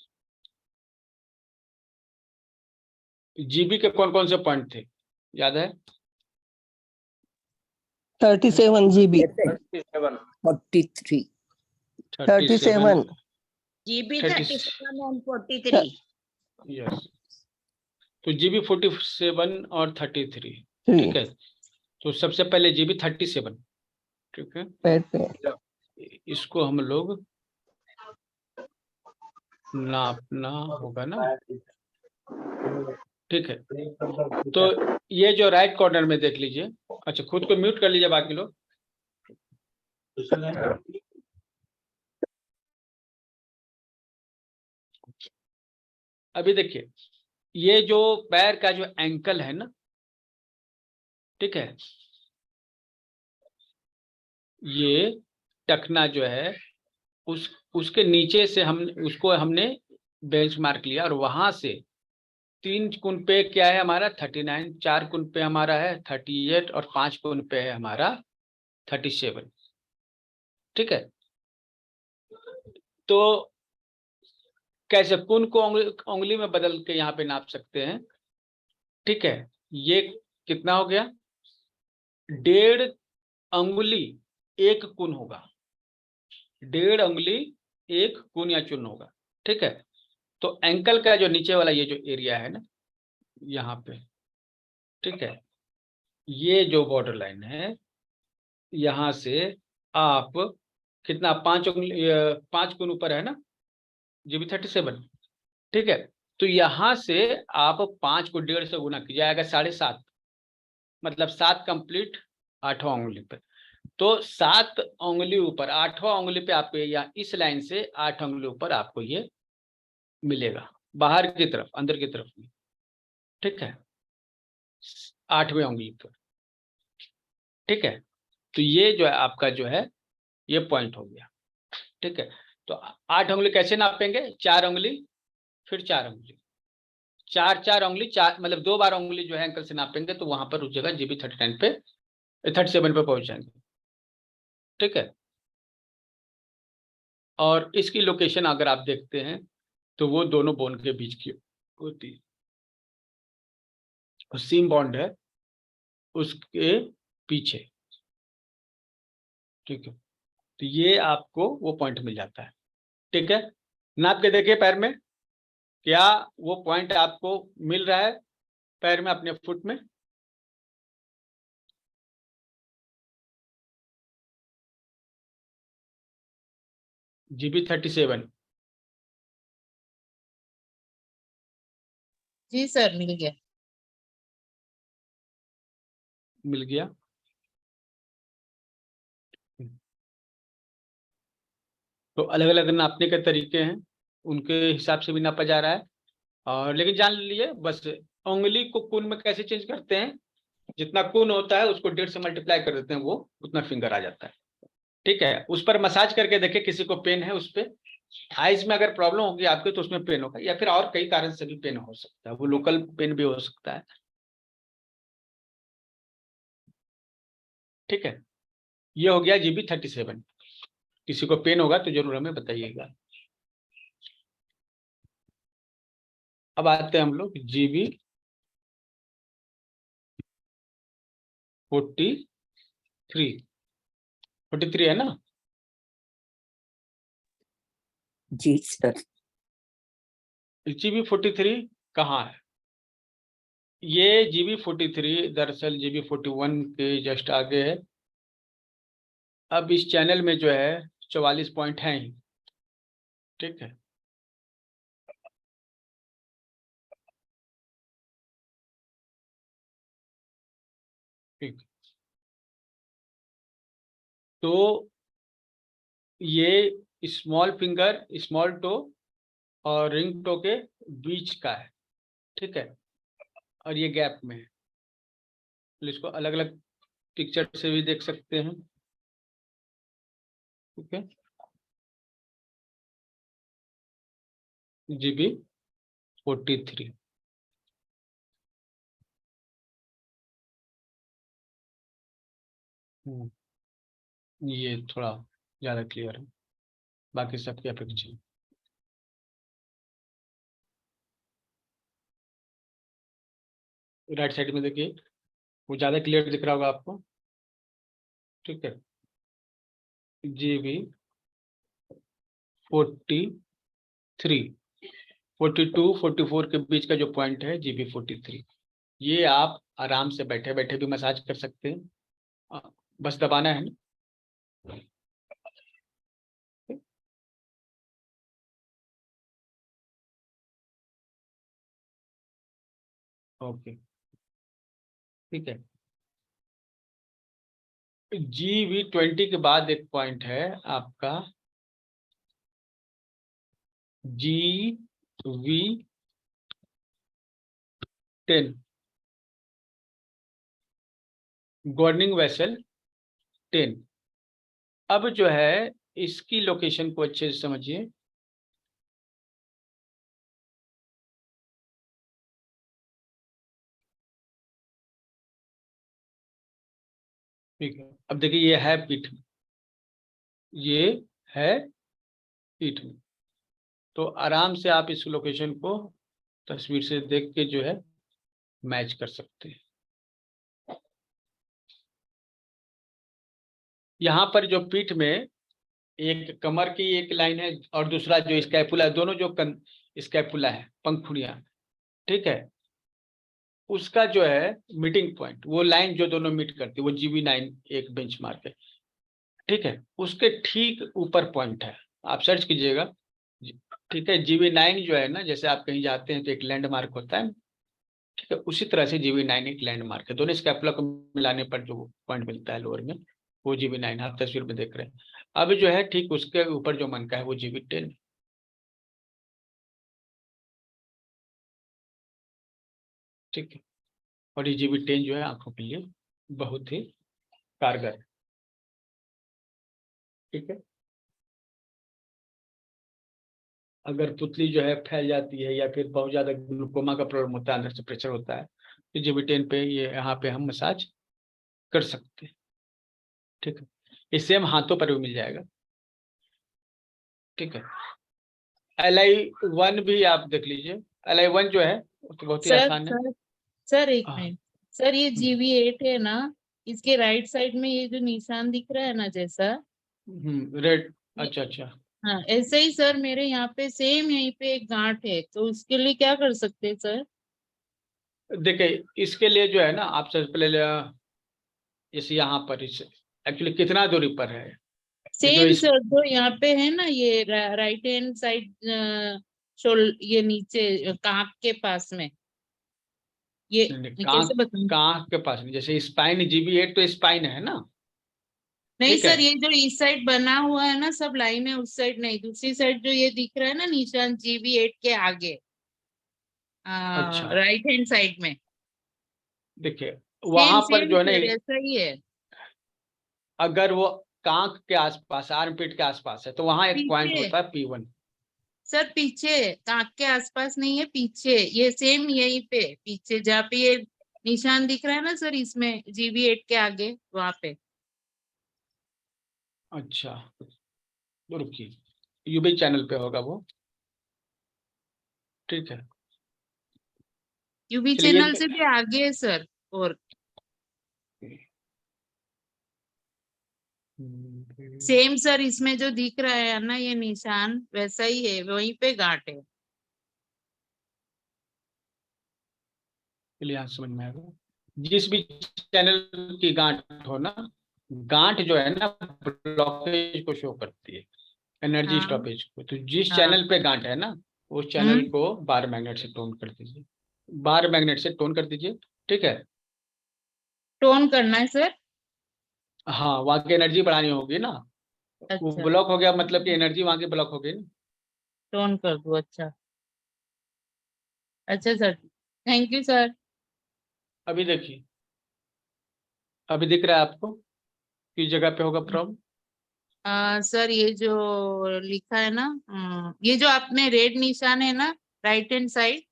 जीबी के कौन कौन से पॉइंट थे, याद है? 37 GB। 43 37 GB 37 37 and 43। यस, तो जीबी 47 और 33। ठीक है, तो सबसे पहले GB 37, ठीक है, पैड पे इसको हम लोग नापना होगा ना, ठीक है। तो ये जो राइट कॉर्नर में देख लीजिए, अच्छा खुद को म्यूट कर लीजिए बाकी लोग। अभी देखिए, ये जो पैर का जो एंकल है ना, ठीक है, ये टखना जो है उसके नीचे से हमने बेंचमार्क लिया, और वहां से 3 गुण पे क्या है हमारा 39, 4 गुण पे हमारा है 38, और 5 गुण पे है हमारा 37, ठीक है। तो कैसे कुन को उंगली में बदल के यहाँ पे नाप सकते हैं, ठीक है। ये कितना हो गया, 1.5 अंगुली 1 कुन होगा, 1.5 अंगुली 1 कुन या चुन होगा, ठीक है। तो एंकल का जो नीचे वाला ये जो एरिया है ना यहाँ पे, ठीक है, ये जो बॉर्डर लाइन है, यहाँ से आप कितना 5 गुण ऊपर है ना GB 37, ठीक है। तो यहाँ से आप 5 को 1.5 से गुना कीजिए, आएगा 7.5, मतलब 7 कंप्लीट 8वां उंगली पे। तो 7 उंगली ऊपर 8वां उंगली पे आपको या इस लाइन से 8 उंगली ऊपर आपको ये मिलेगा, बाहर की तरफ अंदर की तरफ में, ठीक है, 8वें उंगली पर, ठीक है। तो ये जो है आपका जो है ये पॉइंट हो गया, ठीक है। तो 8 उंगली कैसे नापेंगे, 4 उंगली फिर 4 उंगली, 4 उंगली 4, मतलब 2 बार उंगली जो है एंकल से नापेंगे, तो वहां पर उस जगह GB 37 पे पहुंच जाएंगे, ठीक है। और इसकी लोकेशन अगर आप देखते हैं तो वो दोनों बोन के बीच की होती है, सीम बॉन्ड है उसके पीछे, ठीक है। तो ये आपको वो पॉइंट मिल जाता है, ठीक है। नाप के देखिए पैर में, क्या वो पॉइंट आपको मिल रहा है पैर में अपने फुट में, GB 37 जी सर, मिल गया। मिल गया। तो अलग अलग नापने के तरीके हैं, उनके हिसाब से भी नापा जा रहा है। और लेकिन जान लीजिए बस, उंगली को कुन में कैसे चेंज करते हैं, जितना कुन होता है उसको 1.5 से मल्टीप्लाई कर देते हैं, वो उतना फिंगर आ जाता है, ठीक है। उस पर मसाज करके देखे, किसी को पेन है उस पर, आइज में अगर प्रॉब्लम होगी आपके तो उसमें पेन होगा, या फिर और कई कारण से भी पेन हो सकता है, वो लोकल पेन भी हो सकता है, ठीक है। ये हो गया GB 37। किसी को पेन होगा तो जरूर हमें बताइएगा। अब आते हैं हम लोग GB 43 है ना। जी सर। GB 43 कहाँ है, ये GB 43 दरअसल GB 41 के जस्ट आगे है। अब इस चैनल में जो है 44 पॉइंट हैं ही, ठीक है। ठीक, तो ये स्मॉल फिंगर, स्मॉल टो और रिंग टो के बीच का है, ठीक है, और ये गैप में है। तो इसको अलग अलग पिक्चर से भी देख सकते हैं, ठीक है। GB 43 ये थोड़ा ज्यादा क्लियर है बाकी सबकी अपेक्षा। राइट साइड में देखिए, वो ज्यादा क्लियर दिख रहा होगा आपको, ठीक है। GB 43, 42, 44 के बीच का जो पॉइंट है GB 43, ये आप आराम से बैठे बैठे भी मसाज कर सकते हैं, बस दबाना है ना। ओके, ठीक है। GV20 के बाद एक पॉइंट है आपका GV10, गवर्निंग वेसल 10। अब जो है इसकी लोकेशन को अच्छे से समझिए। ठीक है, अब देखिए ये है पीठ में, ये है पीठ में, तो आराम से आप इस लोकेशन को तस्वीर से देख के जो है मैच कर सकते हैं। यहाँ पर जो पीठ में एक कमर की एक लाइन है और दूसरा जो स्कैपुला, दोनों जो स्कैपुला है, पंखुड़ियां, ठीक है, उसका जो है मीटिंग पॉइंट, वो लाइन जो दोनों मीट करती है, वो GV9 एक बेंचमार्क है, ठीक है। उसके ठीक ऊपर पॉइंट है, आप सर्च कीजिएगा, ठीक है। GV9 जो है ना, जैसे आप कहीं जाते हैं तो एक लैंडमार्क होता है, ठीक है, उसी तरह से GV9 एक लैंडमार्क है। दोनों स्कैपुला को मिलाने पर जो पॉइंट मिलता है लोअर में, वो GV9 आप तस्वीर में देख रहे हैं। अब जो है ठीक उसके ऊपर जो मन का है वो GV10, ठीक है। और ये GV10 जो है आंखों के लिए बहुत ही कारगर है, ठीक है। अगर पुतली जो है फैल जाती है या फिर बहुत ज्यादा ग्लूकोमा का प्रॉब्लम होता है, अंदर से प्रेशर होता है, तो GV10 पे ये यहाँ पे हम मसाज कर सकते हैं, ठीक है। ये सेम हाथों पर भी मिल जाएगा, ठीक है। LI1 भी आप देख लीजिए, LI1 जो है वो तो बहुत ही सर आसान है। सर सर एक हाँ, मिनट सर, ये GV8 है ना, इसके राइट साइड में ये जो निशान दिख रहा है ना जैसा, रेड, अच्छा अच्छा। हाँ ऐसे ही सर मेरे यहाँ पे सेम यहीं पे एक गांठ है, तो उसके लिए क्या कर सकते हैं सर? देखिए इसके लिए जो है ना, आप सबसे पहले जैसे यहाँ पर इस एक्चुअली कितना दूरी पर है, ये जो सेम इस सर, जो यहाँ पे है ना ये राइट हैंड साइड ये नीचे कांख के पास में, ये कांख, कैसे बताऊं? कांख के पास में, जैसे स्पाइन, GV8 तो स्पाइन है ना, नहीं ठीक है। सर, ये जो इस साइड बना हुआ है ना सब लाइन है, उस साइड नहीं, दूसरी साइड जो ये दिख रहा है ना निशान GV8 के आगे, अच्छा, राइट हैंड साइड में, देखिए सेम वहां पर सेम जो है ना, सर ऐसा ही है। अगर वो कांख के आसपास, आर्मपिट के आसपास है, तो वहां एक पॉइंट पीछे होता है P1। सर, पीछे कांख के आसपास नहीं है, पीछे ये सेम यहीं पे पीछे जहाँ पे ये निशान दिख रहा है ना सर, इसमें GV8 के आगे वहां पे। अच्छा, तो रुकिए, यूबी चैनल पे होगा वो, ठीक है। यूवी चलिए चैनल से भी आगे है सर, और सेम सर इसमें जो दिख रहा है ना ये निशान वैसा ही है, वहीं पे गांठ है। चलिए यहाँ समझ में आएगा। जिस भी चैनल की गांठ हो ना, गांठ जो है ना ब्लॉकेज को शो करती है, एनर्जी हाँ स्टॉपेज को। तो जिस हाँ। चैनल पे गांठ है ना, उस चैनल हम्म। को बार मैग्नेट से टोन कर दीजिए, बार मैग्नेट से टोन कर दीजिए, ठीक है। टोन करना है सर? हाँ, वहां की एनर्जी बढ़ानी होगी ना, वो अच्छा, ब्लॉक हो गया मतलब कि एनर्जी वहां की ब्लॉक हो गई ना। टोन कर दो, अच्छा अच्छा सर, थैंक यू सर। अभी देखिए, अभी दिख रहा है आपको किस जगह पे होगा प्रॉब्लम? सर ये जो लिखा है ना, ये जो आपने रेड निशान है ना राइट हैंड साइड,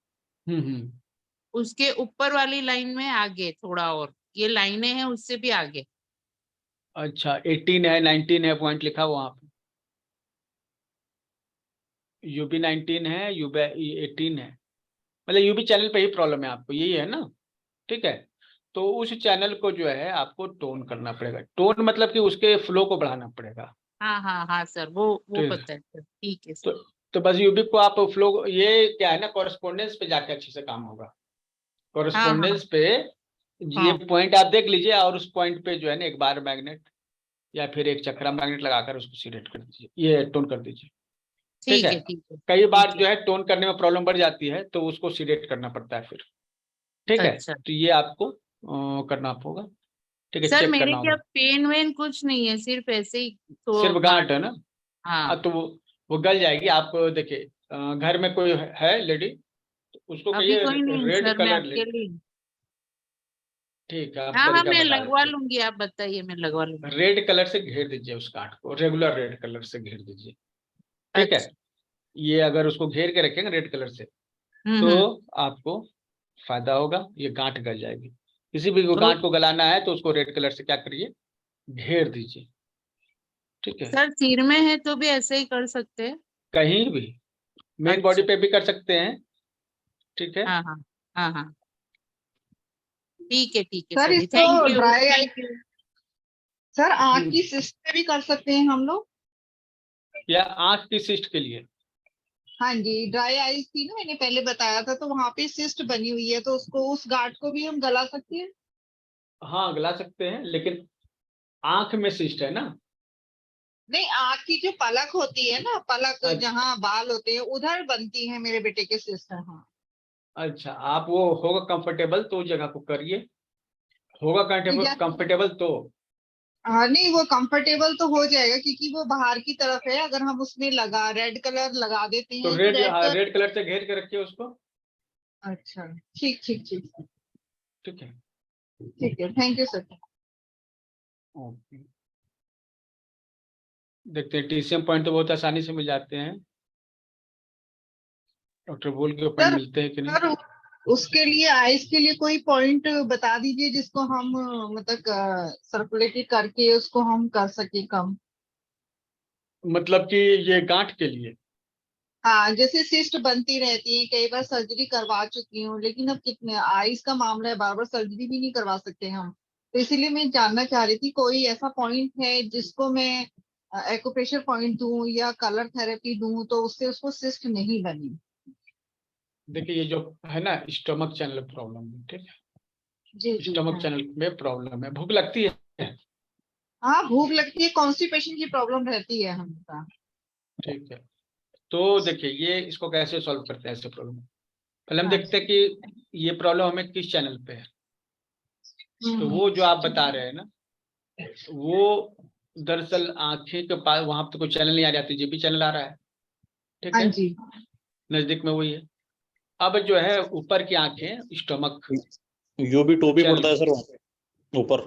हम्म। उसके ऊपर वाली लाइन में आगे थोड़ा और, ये लाइनें हैं उससे भी आगे। अच्छा, 18 है, 19 है, पॉइंट लिखा वहां पे, यूबी 19 है, यूबी 18 है, मतलब यूबी चैनल पे ही प्रॉब्लम है आपको, यही है ना, ठीक है। तो उस चैनल को जो है आपको टोन करना पड़ेगा, टोन मतलब कि उसके फ्लो को बढ़ाना पड़ेगा। हाँ हाँ हाँ सर, वो तो पता है सर, ठीक है तो, सर। तो बस यूबी को आप फ्लो, ये क्या है ना, कॉरेस्पोंडेंस पे जाके अच्छे से काम होगा, कॉरेस्पॉन्डेंस पे ये हाँ। पॉइंट आप देख लीजिए, और उस पॉइंट पे जो है ना एक बार मैग्नेट या फिर एक चक्रा मैग्नेट लगाकर उसको सिलेक्ट कर दीजिए, ये टोन कर दीजिए। ठीक है, ठीक है। कई बार ठीक जो है टोन करने में प्रॉब्लम बढ़ जाती है, तो उसको सिलेक्ट करना पड़ता है फिर। ठीक है, अच्छा। तो ये आपको करना होगा। ठीक है, सर चेक मेरे करना क्या होगा। पेन वेन कुछ नहीं है, सिर्फ ऐसे ही तो सिर्फ गांठ है ना? हाँ, तो वो गल जाएगी। आप देखिए, घर में कोई है लेडी, तो उसको अभी कहिए कोई नहीं रेड सर, मैं कलर ले। अकेली हूँ। ठीक है, आप हाँ, तरीका मैं बता लगवा देते लूंगी, आप बताइए, मैं लगवा लूंगी। हैं। रेड कलर से घेर दीजिए उस गांठ को, रेगुलर रेड कलर से घेर दीजिए। ठीक है, अच्छा। ये अगर उसको घेर के रखेंगे रेड कलर से, तो आपको फायदा होगा, ये गांठ गल जाएगी। किसी भी तो गांठ को गलाना है तो उसको रेड कलर से क्या करिए, घेर दीजिए। ठीक है, सर सिर में है तो भी ऐसे ही कर सकते हैं? कहीं भी, मेन बॉडी अच्छा। पे भी कर सकते हैं। ठीक है, हाँ हाँ हाँ हाँ, ठीक है सर सर, इसको thank you dry eye, thank you. Sir आँख की सिस्ट पे भी कर सकते हैं हम लोग? या आंख की सिस्ट के लिए? हाँ जी, ड्राई आईज थी ना, मैंने पहले बताया था, तो वहां पे सिस्ट बनी हुई है, तो उसको, उस गांठ को भी हम गला सकते हैं? हाँ, गला सकते हैं, लेकिन आंख में सिस्ट है ना? नहीं, आँख की जो पलक होती है ना, पलक अच्छा, जहाँ बाल होते हैं उधर बनती है मेरे बेटे के सिस्ट। हाँ। अच्छा, आप वो होगा कंफर्टेबल तो उस जगह को करिए, होगा नहीं, कंफर्टेबल कंफर्टेबल तो। हाँ नहीं, वो कंफर्टेबल तो हो जाएगा क्योंकि वो बाहर की तरफ है, अगर हम उसमें लगा रेड कलर लगा देते तो हैं तो red red colour. Red colour से घेर के रखिए उसको। अच्छा, ठीक ठीक ठीक ठीक है, ठीक है, थैंक यू सर। ओके। देखते हैं, टीसीएम पॉइंट तो बहुत आसानी से मिल जाते हैं। डॉक्टर बोल के पॉइंट सर मिलते हैं कि नहीं? सर उसके लिए, आइस के लिए कोई पॉइंट बता दीजिए जिसको हम मतलब सर्कुलेट करके उसको हम कर सके कम। मतलब कि ये गांठ के लिए? हाँ, जैसे सिस्ट बनती रहती है, कई बार सर्जरी करवा चुकी हूँ, लेकिन अब कितने आइस का मामला है, बार बार सर्जरी भी नहीं करवा सकते हम, तो इसीलिए मैं जानना चाह रही थी कोई ऐसा पॉइंट है जिसको मैं एक्यूप्रेशर पॉइंट दूं या कलर थेरेपी दूं तो उससे उसको सिस्ट नहीं बनी। देखिए, ये जो है ना स्टमक चैनल प्रॉब्लम है, ठीक है, जी जी स्टमक हाँ। चैनल में प्रॉब्लम है, भूख लगती है। हाँ, भूख लगती है, कॉन्स्टिपेशन की प्रॉब्लम रहती है हमेशा। ठीक है, तो देखिए ये इसको कैसे सॉल्व करते हैं ऐसे प्रॉब्लम। पहले हम हाँ देखते हैं कि ये प्रॉब्लम हमें किस चैनल पे है। तो वो जो आप बता रहे हैं ना, वो दरअसल आंखें के पास, वहां पे तो कोई चैनल नहीं आ जाती, जीबी चैनल आ रहा है। ठीक हाँ है, जी। नजदीक में वही है। अब जो है ऊपर की आंखें, स्टमक UB2 भी चैनल, पड़ता है सर वहाँ पे ऊपर?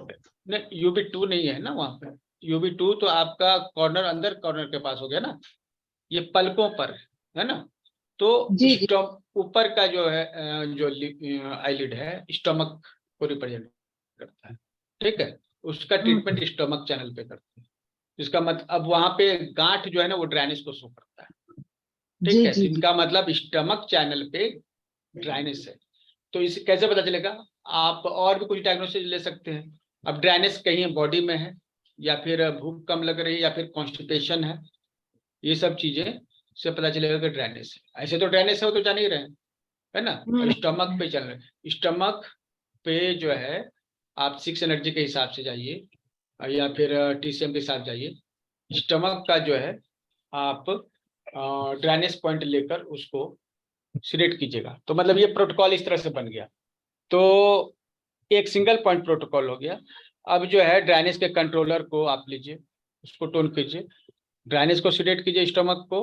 नहीं UB2 नहीं है ना वहां पे। UB2 तो आपका कॉर्नर, अंदर कॉर्नर के पास हो गया ना, ये पलकों पर है ना। तो जी जी। स्टमक ऊपर का जो है जो आईलिड है, स्टमक को रिप्रेजेंट करता है। ठीक है, उसका ट्रीटमेंट स्टमक चैनल पे करते हैं। इसका मतलब अब वहां पे गांठ जो है ना वो ड्राइनेस को शो करता है। ठीक जी है, जी तो जी। इनका मतलब स्टमक चैनल पे ड्राइनेस है। तो इसे कैसे पता चलेगा? आप और भी कुछ डायग्नोसिस ले सकते हैं। अब ड्राइनेस कहीं बॉडी में है, या फिर भूख कम लग रही है, या फिर कॉन्स्टिपेशन है, ये सब चीजें से पता चलेगा कि ड्राइनेस है। ऐसे तो ड्राइनेस है वो तो जान ही रहे हैं, है ना। अब स्टमक पे चल रहे, स्टमक पे जो है आप 6 एनर्जी के हिसाब से जाइए, या फिर TCM के साथ जाइए। स्टमक का जो है आप ड्राइनेस पॉइंट लेकर उसको सिलेक्ट कीजिएगा। तो मतलब ये प्रोटोकॉल इस तरह से बन गया। तो एक सिंगल पॉइंट प्रोटोकॉल हो गया। अब जो है ड्राइनेस के कंट्रोलर को आप लीजिए, उसको टोन कीजिए, ड्राइनेस को सिलेक्ट कीजिए स्टमक को,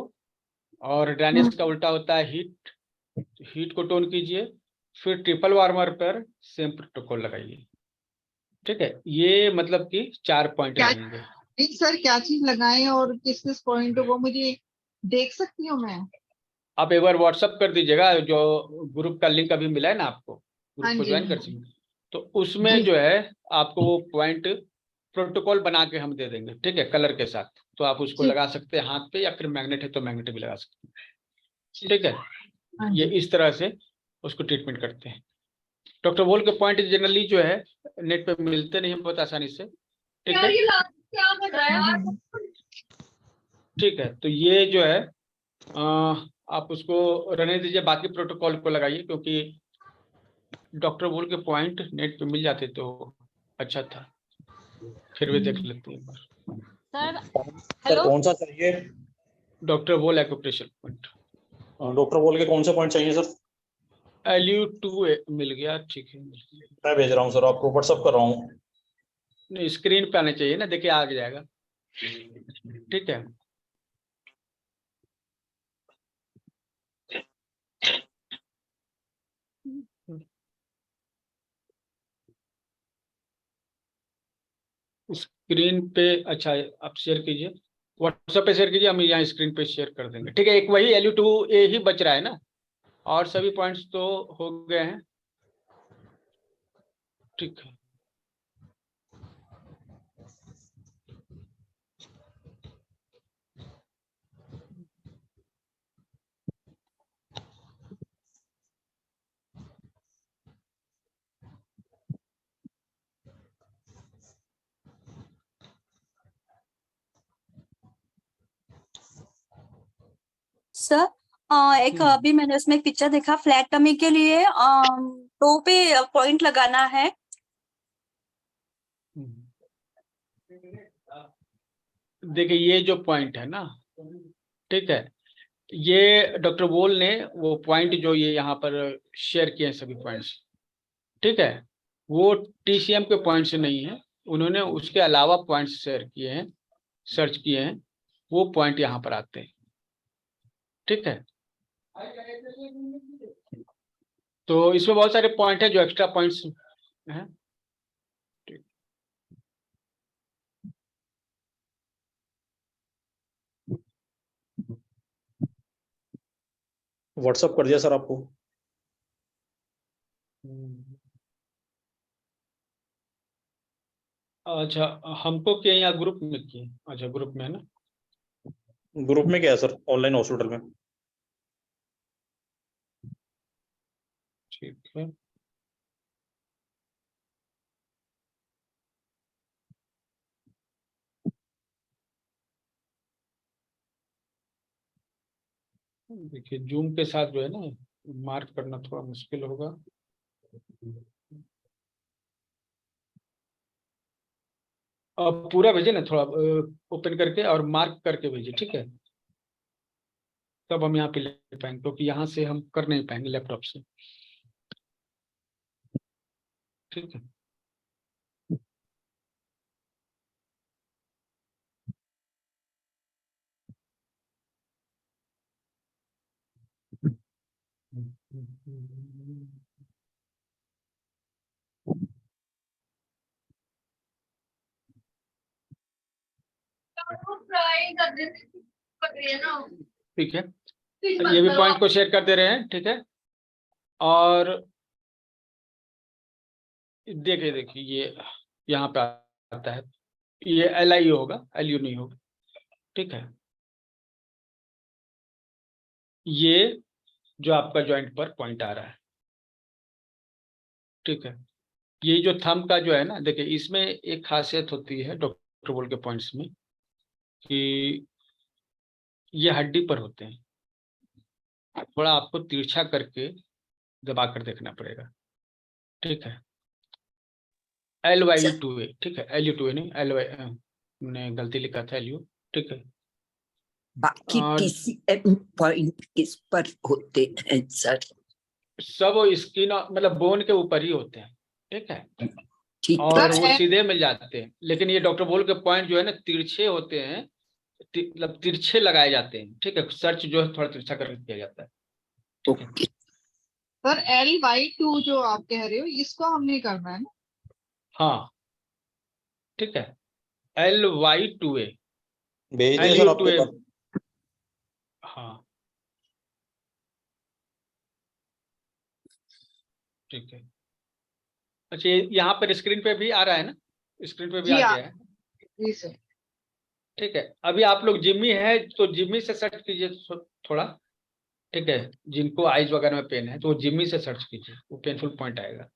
और ड्राइनेस का उल्टा होता है हीट, हीट को टोन कीजिए, फिर ट्रिपल वार्मर पर सेम प्रोटोकॉल लगाइए। ठीक है, ये मतलब कि 4 पॉइंट क्या, लगेंगे। नहीं सर, क्या चीज लगाएं और किस किस पॉइंट, वो मुझे देख सकती हूँ मैं? आप एक बार व्हाट्सअप कर दीजिएगा, जो ग्रुप का लिंक अभी मिला है ना आपको, हाँ ग्रुप को जी ज्वाइन हाँ कर जी। सकते, तो उसमें जी जो है आपको वो पॉइंट प्रोटोकॉल बना के हम दे देंगे। ठीक है, कलर के साथ, तो आप उसको जी। लगा सकते हैं हाथ पे, या फिर मैग्नेट है तो मैग्नेट भी लगा सकते हैं। ठीक है, हाँ ये जी। इस तरह से उसको ट्रीटमेंट करते हैं। डॉक्टर वोल के पॉइंट जनरली जो है नेट पे मिलते नहीं हैं बहुत आसानी से। ठीक है, क्या बताया? ठीक है, तो ये जो है आप उसको रहने दीजिए, बाकी प्रोटोकॉल को लगाइए, क्योंकि डॉक्टर बोल के पॉइंट नेट पे मिल जाते तो अच्छा था, फिर भी देख लेते हैं एक बार। Sir, sir hello. कौन सा चाहिए? डॉक्टर बोल एक्यूप्रेशर पॉइंट, डॉक्टर बोल के कौन से पॉइंट चाहिए सर? LU2 मिल गया, ठीक है। मैं भेज रहा हूँ सर, आपको व्हाट्सअप कर रहा हूँ। नहीं, स्क्रीन पे आना चाहिए ना, देखिए आ जाएगा, ठीक है। स्क्रीन पे, अच्छा आप शेयर कीजिए, व्हाट्सएप पे शेयर कीजिए, हम यहाँ स्क्रीन पे शेयर कर देंगे, ठीक है। एक वही LU2A ही बच रहा है ना, और सभी पॉइंट्स तो हो गए हैं, ठीक है। सर एक अभी मैंने उसमें एक पिक्चर देखा, फ्लैट टमी के लिए टो पे पॉइंट लगाना है। देखिए ये जो पॉइंट है ना, ठीक है, ये डॉक्टर बोल ने वो पॉइंट जो ये यहाँ पर शेयर किए हैं सभी पॉइंट्स, ठीक है, वो TCM के पॉइंट्स नहीं है, उन्होंने उसके अलावा पॉइंट्स शेयर किए हैं, सर्च किए हैं, वो पॉइंट यहाँ पर आते हैं, ठीक है। तो इसमें बहुत सारे पॉइंट है जो एक्स्ट्रा पॉइंट्स हैं। व्हाट्सअप कर दिया सर आपको। अच्छा, हमको क्या यहाँ ग्रुप में किए? अच्छा ग्रुप में है ना, ग्रुप में क्या है सर? ऑनलाइन हॉस्पिटल में। ठीक है। देखिए जूम के साथ जो है ना, मार्क करना थोड़ा मुश्किल होगा। अब पूरा भेजिए ना, थोड़ा ओपन करके और मार्क करके भेजिए, ठीक है, तब हम यहाँ पे ले पाएंगे, क्योंकि यहाँ से हम कर नहीं पाएंगे लैपटॉप से, ठीक है। ठीक है, ये भी पॉइंट को शेयर कर दे रहे हैं, ठीक है। और देखिए देखिए ये यहाँ पे आता है, ये LIU होगा, LU नहीं होगा, ठीक है। ये जो आपका जॉइंट पर पॉइंट आ रहा है, ठीक है। ये जो थंब का जो है ना, देखिए इसमें एक खासियत होती है डॉक्टर बोल के पॉइंट्स में, कि ये हड्डी पर होते हैं, थोड़ा आपको तिरछा करके दबा कर देखना पड़ेगा, ठीक है। LYU2A, ठीक है, LU2A नहीं, LY मैंने गलती लिखा था, LU, ठीक है। बाकी और TCM पॉइंट किस पर होते हैं सर? सब स्किन मतलब बोन के ऊपर ही होते हैं, ठीक है, ठीक और है वो सीधे मिल जाते हैं, लेकिन ये डॉक्टर बोल के पॉइंट जो है ना तिरछे होते हैं, मतलब तिरछे लगाए जाते हैं, ठीक है, सर्च जो है थोड़ा तिरछा करके किया जाता है, ठीक है। ओके। सर LY2 जो आप कह रहे हो इसको हमने करना है ना? हाँ ठीक है, LY2A, भेज दिया सर आपको। LU2A, हाँ ठीक है। अच्छा ये यहाँ पर स्क्रीन पे भी आ रहा है ना, स्क्रीन पे भी जी आ गया है, जी सर। ठीक है। अभी आप लोग जिम्मी है तो जिम्मी से सर्च कीजिए थोड़ा, ठीक है, जिनको आइज वगैरह में पेन है तो वो जिम्मी से सर्च कीजिए, वो पेनफुल पॉइंट आएगा।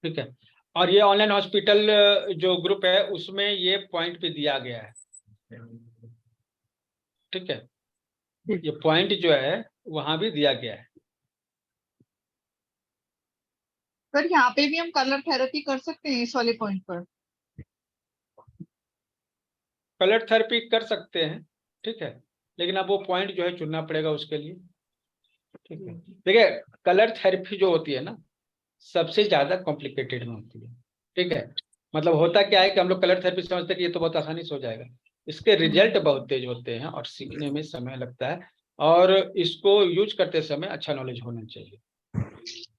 ठीक है, और ये ऑनलाइन हॉस्पिटल जो ग्रुप है उसमें ये पॉइंट भी दिया गया है, ठीक है, ये पॉइंट जो है वहां भी दिया गया है। सर यहाँ पे भी हम कलर थेरेपी कर सकते हैं इस वाले पॉइंट पर? कलर थेरेपी कर सकते हैं, ठीक है, लेकिन अब वो पॉइंट जो है चुनना पड़ेगा उसके लिए, ठीक है। देखिए कलर थेरेपी जो होती है ना सबसे ज्यादा कॉम्प्लिकेटेड में होती है, ठीक है। मतलब होता क्या है कि हम लोग कलर थेरेपी समझते हैं कि ये तो बहुत आसानी से हो जाएगा, इसके रिजल्ट बहुत तेज होते हैं और सीखने में समय लगता है, और इसको यूज करते समय अच्छा नॉलेज होना चाहिए,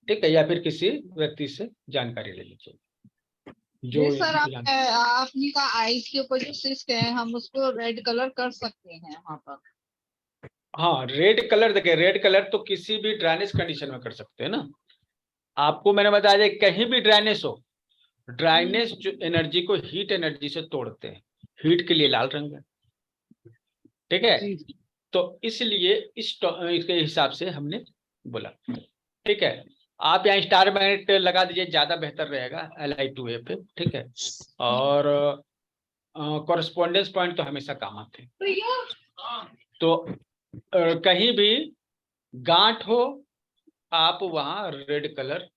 ठीक है, या फिर किसी व्यक्ति से जानकारी लेनी चाहिए जो सर जानते आपने कहा आईज के ऊपर जो सिस्ट है हम उसको रेड कलर कर सकते हैं वहाँ पर? हाँ रेड कलर, देखिए रेड कलर तो किसी भी ड्राइनेस कंडीशन में कर सकते हैं ना। आपको मैंने बताया जाए कहीं भी ड्राइनेस हो, ड्राइनेस जो एनर्जी को हीट एनर्जी से तोड़ते हैं, हीट के लिए लाल रंग है, ठीक है। तो इसलिए इसके हिसाब से हमने बोला, ठीक है। आप यहाँ स्टार मैग्नेट लगा दीजिए, ज्यादा बेहतर रहेगा Li2A पे, ठीक है। और कॉरेस्पॉन्डेंस पॉइंट तो हमेशा काम आते हैं। तो कहीं भी गांठ हो आप वहां रेड कलर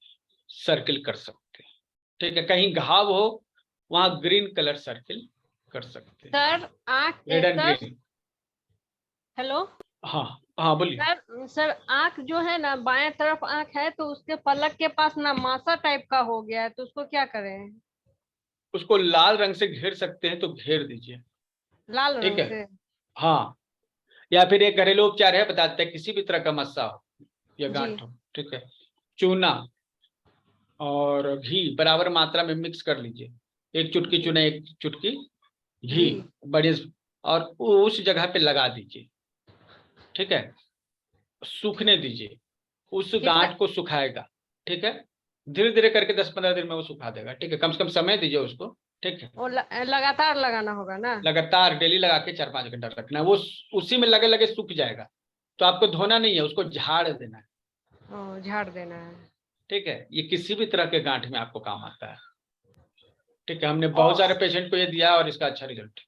सर्किल कर सकते हैं, ठीक है। कहीं घाव हो वहां ग्रीन कलर सर्किल कर सकते हैं, सर आँख red and sir green. Hello हाँ हाँ बोलिए। सर आँख जो है ना बाएं तरफ आँख है तो उसके पलक के पास ना मासा टाइप का हो गया है तो उसको क्या करें? उसको लाल रंग से घेर सकते हैं तो घेर दीजिए, लाल ठीक रंग है। से? हाँ, या फिर एक घरेलू उपचार है, बताते हैं, किसी भी तरह का मस्सा हो या गांठ हो, ठीक है, चूना और घी बराबर मात्रा में मिक्स कर लीजिए, एक चुटकी चूना एक चुटकी घी बड़ी, और उस जगह पे लगा दीजिए, ठीक है। सूखने दीजिए, उस गांठ को सुखाएगा, ठीक है। धीरे धीरे करके 10-15 दिन में वो सुखा देगा, ठीक है। कम से कम समय दीजिए उसको, ठीक है। वो लगातार लगाना होगा ना? लगातार डेली लगा के 4-5 घंटा रखना है, वो उसी में लगे लगे सूख जाएगा। तो आपको धोना नहीं है, उसको झाड़ देना है, झाड़ देना है, ठीक है। ये किसी भी तरह के गांठ में आपको काम आता है, ठीक है। हमने बहुत सारे पेशेंट को ये दिया और इसका अच्छा रिजल्ट।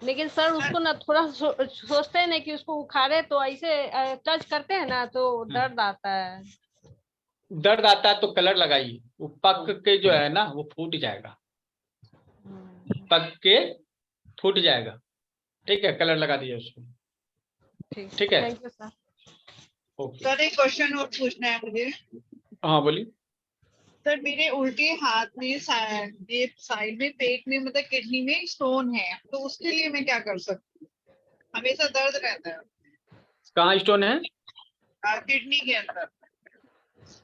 लेकिन सर उसको ना थोड़ा सोचते हैं ना कि उसको उखाड़े तो ऐसे टच करते हैं ना तो दर्द आता है। दर्द आता है तो कलर लगाइए, वो पक के जो है ना वो फूट जाएगा, पक के फूट जाएगा, ठीक है। कलर लगा दीजिए उसको, ठीक है। Thank you sir. Okay sir एक क्वेश्चन और पूछना है मुझे। हाँ बोलिए। सर मेरे उल्टे हाथ में साइड में पेट में मतलब किडनी में स्टोन है तो उसके लिए मैं क्या कर सकती हूँ? हमेशा दर्द रहता है। कहाँ स्टोन है? किडनी के अंदर।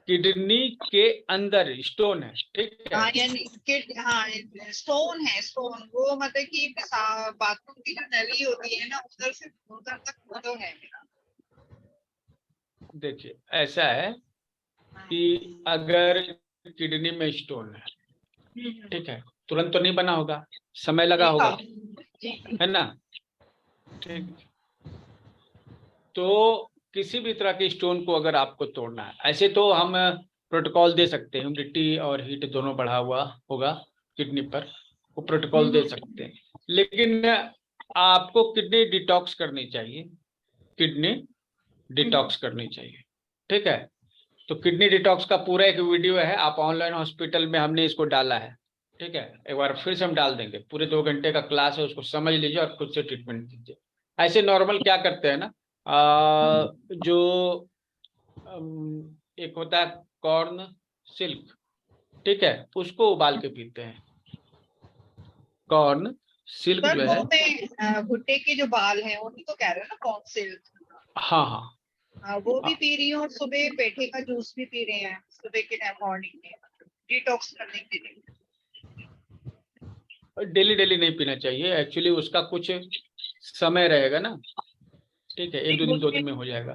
किडनी के अंदर स्टोन है, ठीक है। हाँ यानी स्टोन है, स्टोन वो मतलब कि बाथरूम की जो नली होती है ना उधर से उधर तक तो है मेरा। देखिए ऐसा है कि अगर किडनी में स्टोन है, ठीक है, तुरंत तो नहीं बना होगा, समय लगा होगा, है ना, ठीक। तो किसी भी तरह के स्टोन को अगर आपको तोड़ना है, ऐसे तो हम प्रोटोकॉल दे सकते हैं, ह्यूमिडिटी और हीट दोनों बढ़ा हुआ होगा किडनी पर, वो प्रोटोकॉल दे सकते हैं। लेकिन आपको किडनी डिटॉक्स करनी चाहिए, किडनी डिटॉक्स करनी चाहिए, ठीक है। तो किडनी डिटॉक्स का पूरा एक वीडियो है, आप ऑनलाइन हॉस्पिटल में हमने इसको डाला है, ठीक है। एक बार फिर से हम डाल देंगे, पूरे 2 घंटे का क्लास है, उसको समझ लीजिए और खुद से ट्रीटमेंट कीजिए। ऐसे नॉर्मल क्या करते हैं ना, जो एक होता है कॉर्न सिल्क, ठीक है, उसको उबाल के पीते हैं। कॉर्न सिल्क जो है, भुट्टे के जो बाल हैं उन्हीं को कह रहे हैं ना कॉर्न सिल्क? हाँ हाँ वो भी पी रही हूँ और सुबह पेठे का जूस भी पी रहे हैं सुबह के टाइम मॉर्निंग में डिटॉक्स करने के लिए। डेली डेली नहीं पीना चाहिए, एक्चुअली उसका कुछ समय रहेगा ना, ठीक है, 1-2 दिन में हो जाएगा।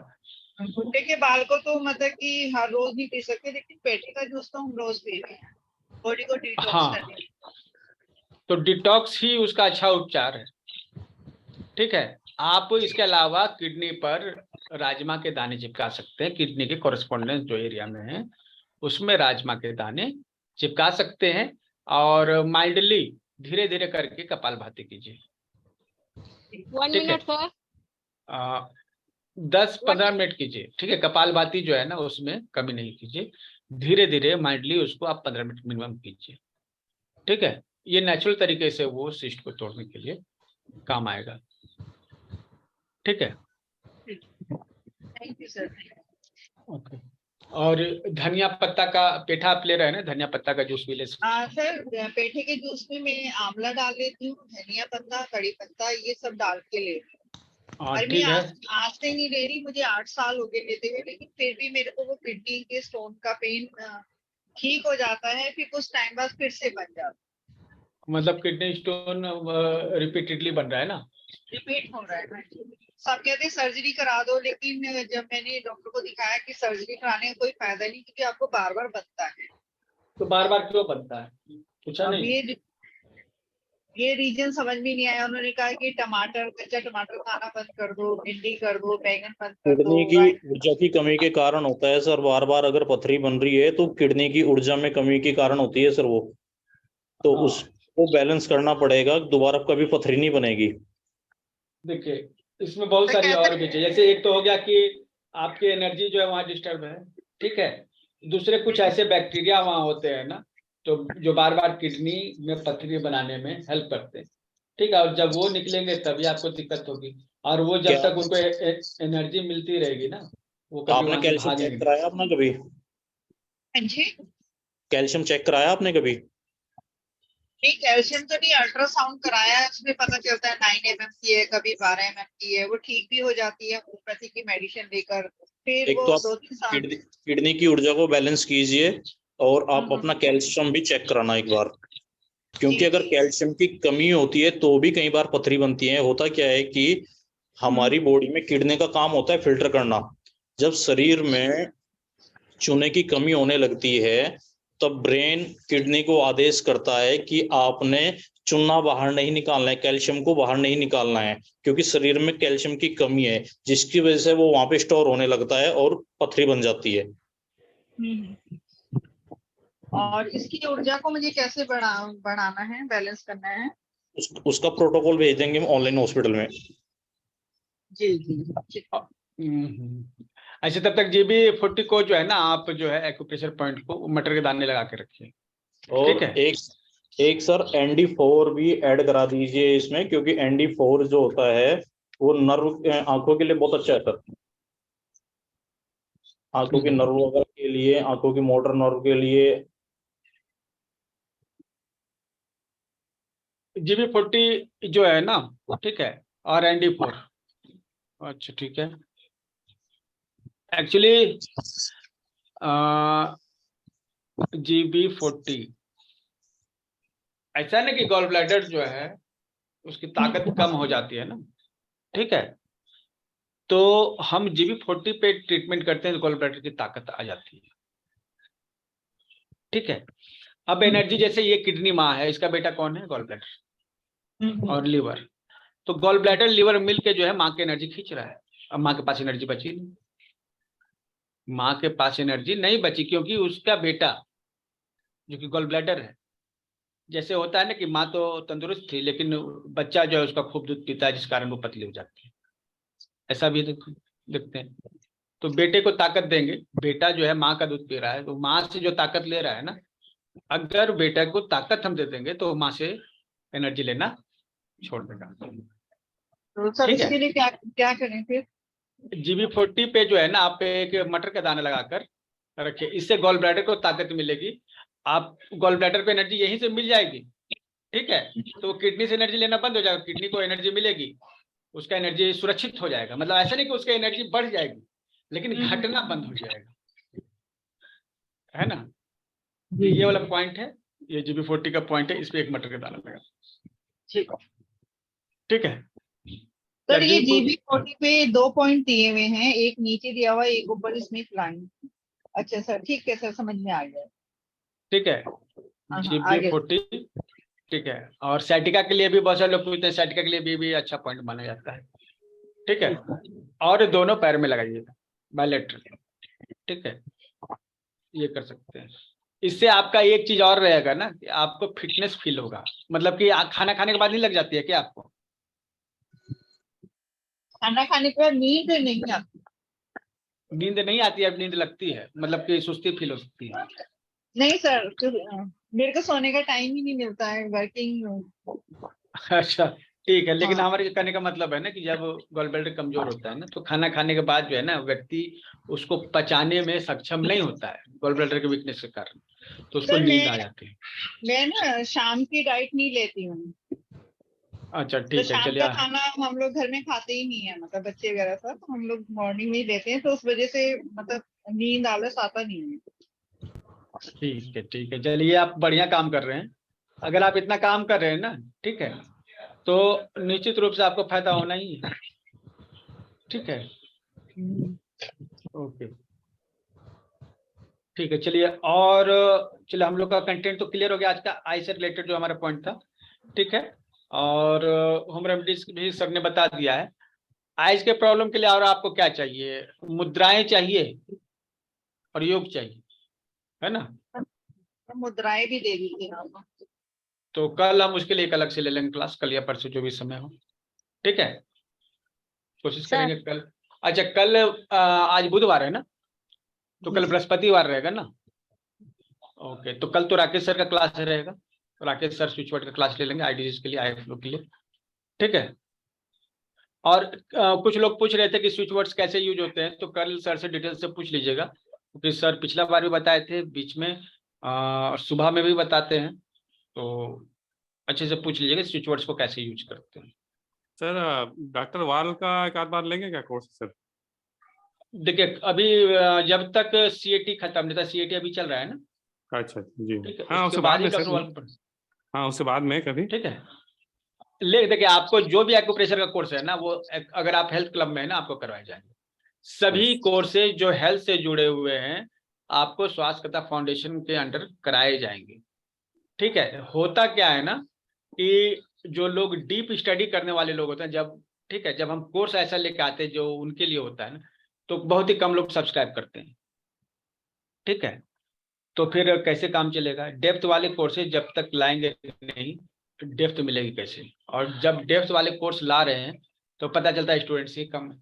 भुट्टे के बाल को तो मतलब कि हर रोज नहीं पी सकते, लेकिन पेठे का जूस तो हम रोज पी रहे हैं बॉडी को डिटॉक्स करने के लिए। तो डिटॉक्स ही उसका अच्छा उपचार है, ठीक है। आप इसके अलावा किडनी पर राजमा के दाने चिपका सकते हैं, किडनी के कॉरेस्पॉन्डेंस जो एरिया में है उसमें राजमा के दाने चिपका सकते हैं। और माइल्डली धीरे धीरे करके कपालभाति कीजिए। 1 ठीक है। Minute sir. 10-15 मिनट कीजिए। ठीक है, कपालभाति जो है ना उसमें कमी नहीं कीजिए, धीरे धीरे माइल्डली उसको आप 15 मिनट मिनिमम कीजिए। ठीक है, ये नेचुरल तरीके से वो सिस्ट को तोड़ने के लिए काम आएगा। ठीक है, थैंक यू सर। ओके। और धनिया पत्ता का पेठा आप ले रहे हैं ना, धनिया पत्ता का जूस भी ले सकते सर पेठे के जूस में मैं आंवला डाल लेती हूँ, धनिया पत्ता, कड़ी पत्ता, ये सब डाल के ले। हैं। और मैं ठीक है, आज से नहीं ले रही, मुझे 8 साल हो गए लेते हुए, लेकिन फिर भी मेरे को वो किडनी के स्टोन का पेन ठीक हो जाता है, फिर कुछ टाइम बाद फिर से बन जाता है। मतलब किडनी स्टोन रिपीटेडली बन रहा है ना? रिपीट हो रहा है। सब कहते हैं सर्जरी करा दो, लेकिन जब मैंने डॉक्टर को दिखाया कि सर्जरी कराने का कोई फायदा नहीं, क्योंकि आपको बार बार बनता है। तो बार बार क्यों बनता है, पूछा अब नहीं? ये रीजन समझ में नहीं आया। उन्होंने कहा कि टमाटर, कच्चा टमाटर खाना बंद कर दो, भिंडी कर दो, बैंगन बंद कर दो। किडनी की ऊर्जा की कमी के कारण होता है सर। बार बार अगर पथरी बन रही है तो किडनी की ऊर्जा में कमी के कारण होती है सर वो। तो हाँ। उसको बैलेंस करना पड़ेगा, दोबारा कभी पथरी नहीं बनेगी। देखिए, इसमें बहुत सारी और भी चीजें, जैसे एक तो हो गया कि आपकी एनर्जी जो है वहाँ डिस्टर्ब है। ठीक है, दूसरे कुछ ऐसे बैक्टीरिया वहाँ होते हैं ना, तो जो बार बार किडनी में पथरी बनाने में हेल्प करते हैं। ठीक है, और जब वो निकलेंगे तभी आपको दिक्कत होगी, और वो जब तक उनको एनर्जी मिलती रहेगी ना, वो कभी आपने वहां से कैल्शियम भागेंगे चेक नहीं। कराया आपने कभी? कैल्शियम चेक कराया आपने कभी? नहीं, कैल्शियम तो नहीं, अल्ट्रासाउंड कराया है, उसमें पता चलता है 9 mm की है, कभी 12 mm की है, वो ठीक भी हो जाती है होम्योपैथी की मेडिसिन लेकर। फिर एक वो तो आप 2-3 साल। किडनी की ऊर्जा को बैलेंस कीजिए, और आप अपना कैल्शियम भी चेक कराना एक बार, क्योंकि अगर कैल्शियम की कमी होती है तो भी कई बार पथरी बनती है। होता क्या है कि हमारी बॉडी में किडनी का काम होता है फिल्टर करना। जब शरीर में चूने की कमी होने लगती है तब ब्रेन किडनी को आदेश करता है कि आपने चूना बाहर नहीं निकालना है, कैल्शियम को बाहर नहीं निकालना है, क्योंकि शरीर में कैल्शियम की कमी है, जिसकी वजह से वो वहां पे स्टोर होने लगता है और पथरी बन जाती है। और इसकी ऊर्जा को मुझे कैसे बढ़ाना है, बैलेंस करना है? उसका प्रोटोकॉल भेज देंगे हम ऑनलाइन हॉस्पिटल में। जी जी। अच्छा, तब तक GB40 को जो है ना, आप जो है एक्यूप्रेशर पॉइंट को मटर के दाने लगा के रखिए। और ठीक है, एक सर ND4 भी ऐड करा दीजिए इसमें, क्योंकि ND4 जो होता है वो नर्व, आंखों के लिए बहुत अच्छा है सर। आंखों के नर्व वगैरह के लिए, आंखों की मोटर नर्व के लिए। GB40 जो है ना, ठीक है, और ND4। अच्छा, ठीक है। एक्चुअली GB40 ऐसा ना कि गॉल ब्लैडर जो है उसकी ताकत कम हो जाती है ना, ठीक है, तो हम GB40 पे ट्रीटमेंट करते हैं तो गॉल ब्लैडर की ताकत आ जाती है। ठीक है, अब एनर्जी, जैसे ये किडनी माँ है, इसका बेटा कौन है? गॉल ब्लैडर और लीवर। तो गॉल ब्लैडर लीवर मिलके जो है माँ की एनर्जी खींच रहा है। अब माँ के पास एनर्जी बची नहीं, माँ के पास एनर्जी नहीं बची, क्योंकि उसका बेटा जो कि गॉल ब्लैडर है, जैसे होता है ना कि माँ तो तंदुरुस्त थी लेकिन बच्चा जो है उसका खूब दूध पीता है, जिस कारण वो पतली हो जाती है। ऐसा भी देखते हैं। तो बेटे को ताकत देंगे, बेटा जो है माँ का दूध पी रहा है, तो माँ से जो ताकत ले रहा है ना, अगर बेटा को ताकत हम दे देंगे तो माँ से एनर्जी लेना छोड़ देगा। तो सर इसके लिए क्या क्या करें फिर? GB40 पे जो है ना, आप एक मटर का दाना लगाकर रखिए, इससे गॉल ब्लैडर को ताकत मिलेगी। आप गॉल ब्लैडर को एनर्जी यहीं से मिल जाएगी। ठीक है, तो किडनी से एनर्जी लेना बंद हो जाएगा, किडनी को एनर्जी मिलेगी, उसका एनर्जी सुरक्षित हो जाएगा। मतलब ऐसा नहीं कि उसका एनर्जी बढ़ जाएगी, लेकिन घटना बंद हो जाएगा, है ना। ये वाला पॉइंट है, ये GB40 का पॉइंट है। इस पे एक मटर का दाना लगा। ठीक है सर, ये GB40 पे 2 पॉइंट दिए हुए हैं, एक नीचे दिया हुआ है, एक ऊपर स्मिथ लाइन। अच्छा सर, ठीक है सर, समझ में आ गया। ठीक है, GB40, ठीक है। और सैटिका के लिए भी बहुत सारे लोग पूछते हैं, सैटिका के लिए भी अच्छा पॉइंट माना जाता है। ठीक है, और दोनों पैर में लगाइएगा बायलेटरल। ठीक है, ये कर सकते हैं। इससे आपका एक चीज और रहेगा ना कि आपको फिटनेस फील होगा, मतलब कि खाना खाने के बाद नहीं लग जाती है क्या आपको? खाना खाने के बाद नींद नहीं आती। नींद नहीं आती है, नींद लगती है, मतलब कि सुस्ती फील हो सकती है? नहीं सर, मेरे को सोने का टाइम ही नहीं मिलता है, वर्किंग। अच्छा ठीक है, लेकिन हाँ। हमारे कहने का मतलब है ना कि जब गॉल ब्लैडर कमजोर होता है ना, तो खाना खाने के बाद जो है ना व्यक्ति उसको पचाने में सक्षम नहीं होता है गॉल ब्लैडर के वीकनेस के कारण, तो उसको सर नींद आ जाती है। मैं ना शाम की डाइट नहीं लेती हूँ। अच्छा तो ठीक है, शाम चलिए। का खाना हम लोग घर में खाते ही नहीं है, मतलब बच्चे वगैरह सब, हम लोग मॉर्निंग में ही लेते हैं, तो उस वजह से मतलब नींद आलस आता नहीं है। ठीक है, चलिए आप बढ़िया काम कर रहे हैं। अगर आप इतना काम कर रहे हैं ना, ठीक है, तो निश्चित रूप से आपको फायदा होना ही है। ठीक है, ओके, ठीक है, चलिए। और चलिए, हम लोग का कंटेंट तो क्लियर हो गया आज का, आई से रिलेटेड जो हमारा पॉइंट था। ठीक है, और होम रेमेडीज भी सर ने बता दिया है। आइज के प्रॉब्लम के लिए और आपको क्या चाहिए? मुद्राएं चाहिए और योग चाहिए, है ना? मुद्राएं भी दे दीजिए आप। तो कल हम उसके लिए एक अलग से ले लेंगे क्लास, कल या परसों जो भी समय हो। ठीक है, कोशिश करेंगे कल। अच्छा, कल आज बुधवार है ना, तो कल बृहस्पतिवार रहेगा ना? ओके, तो कल तो राकेश सर का क्लास रहेगा, राकेश सर स्विच वर्ड का क्लास ले लेंगे आईडीज के लिए, आईएफओ के लिए। ठीक है, और कुछ लोग पूछ रहे थे कि स्विच वर्ड्स कैसे यूज होते हैं, तो कल सर से डिटेल से पूछ लीजिएगा, क्योंकि सर पिछला बार भी बताए थे, बीच में और सुबह में भी बताते हैं, तो अच्छे से पूछ लीजिएगा स्विच वर्ड्स को कैसे यूज करते हैं। सर डॉक्टर वाल का एक आध बार लेंगे क्या कोर्स सर? देखिए, अभी जब तक सीएटी खत्म नहीं था, सीएटी अभी चल रहा है ना, अच्छा जी, ठीक है, हाँ उसके उससे बाद बाद ही में डॉक्टर सर, वाल। हाँ उससे बाद में कभी। ठीक है, देखिए आपको जो भी एक्यूप्रेशर का कोर्स है ना, वो अगर आप हेल्थ क्लब में है ना, आपको करवाए जाएंगे। सभी कोर्सेज जो हेल्थ से जुड़े हुए हैं आपको स्वास्थ्यकर्ता फाउंडेशन के अंडर कराए जाएंगे। ठीक है, होता क्या है ना कि जो लोग डीप स्टडी करने वाले लोग होते हैं, जब ठीक है, जब हम कोर्स ऐसा लेके आते हैं जो उनके लिए होता है ना, तो बहुत ही कम लोग सब्सक्राइब करते हैं। ठीक है, तो फिर कैसे काम चलेगा? डेप्थ वाले कोर्सेज जब तक लाएंगे नहीं, डेप्थ मिलेगी कैसे? और जब डेप्थ वाले कोर्स ला रहे हैं तो पता चलता है स्टूडेंट्स ही कम है।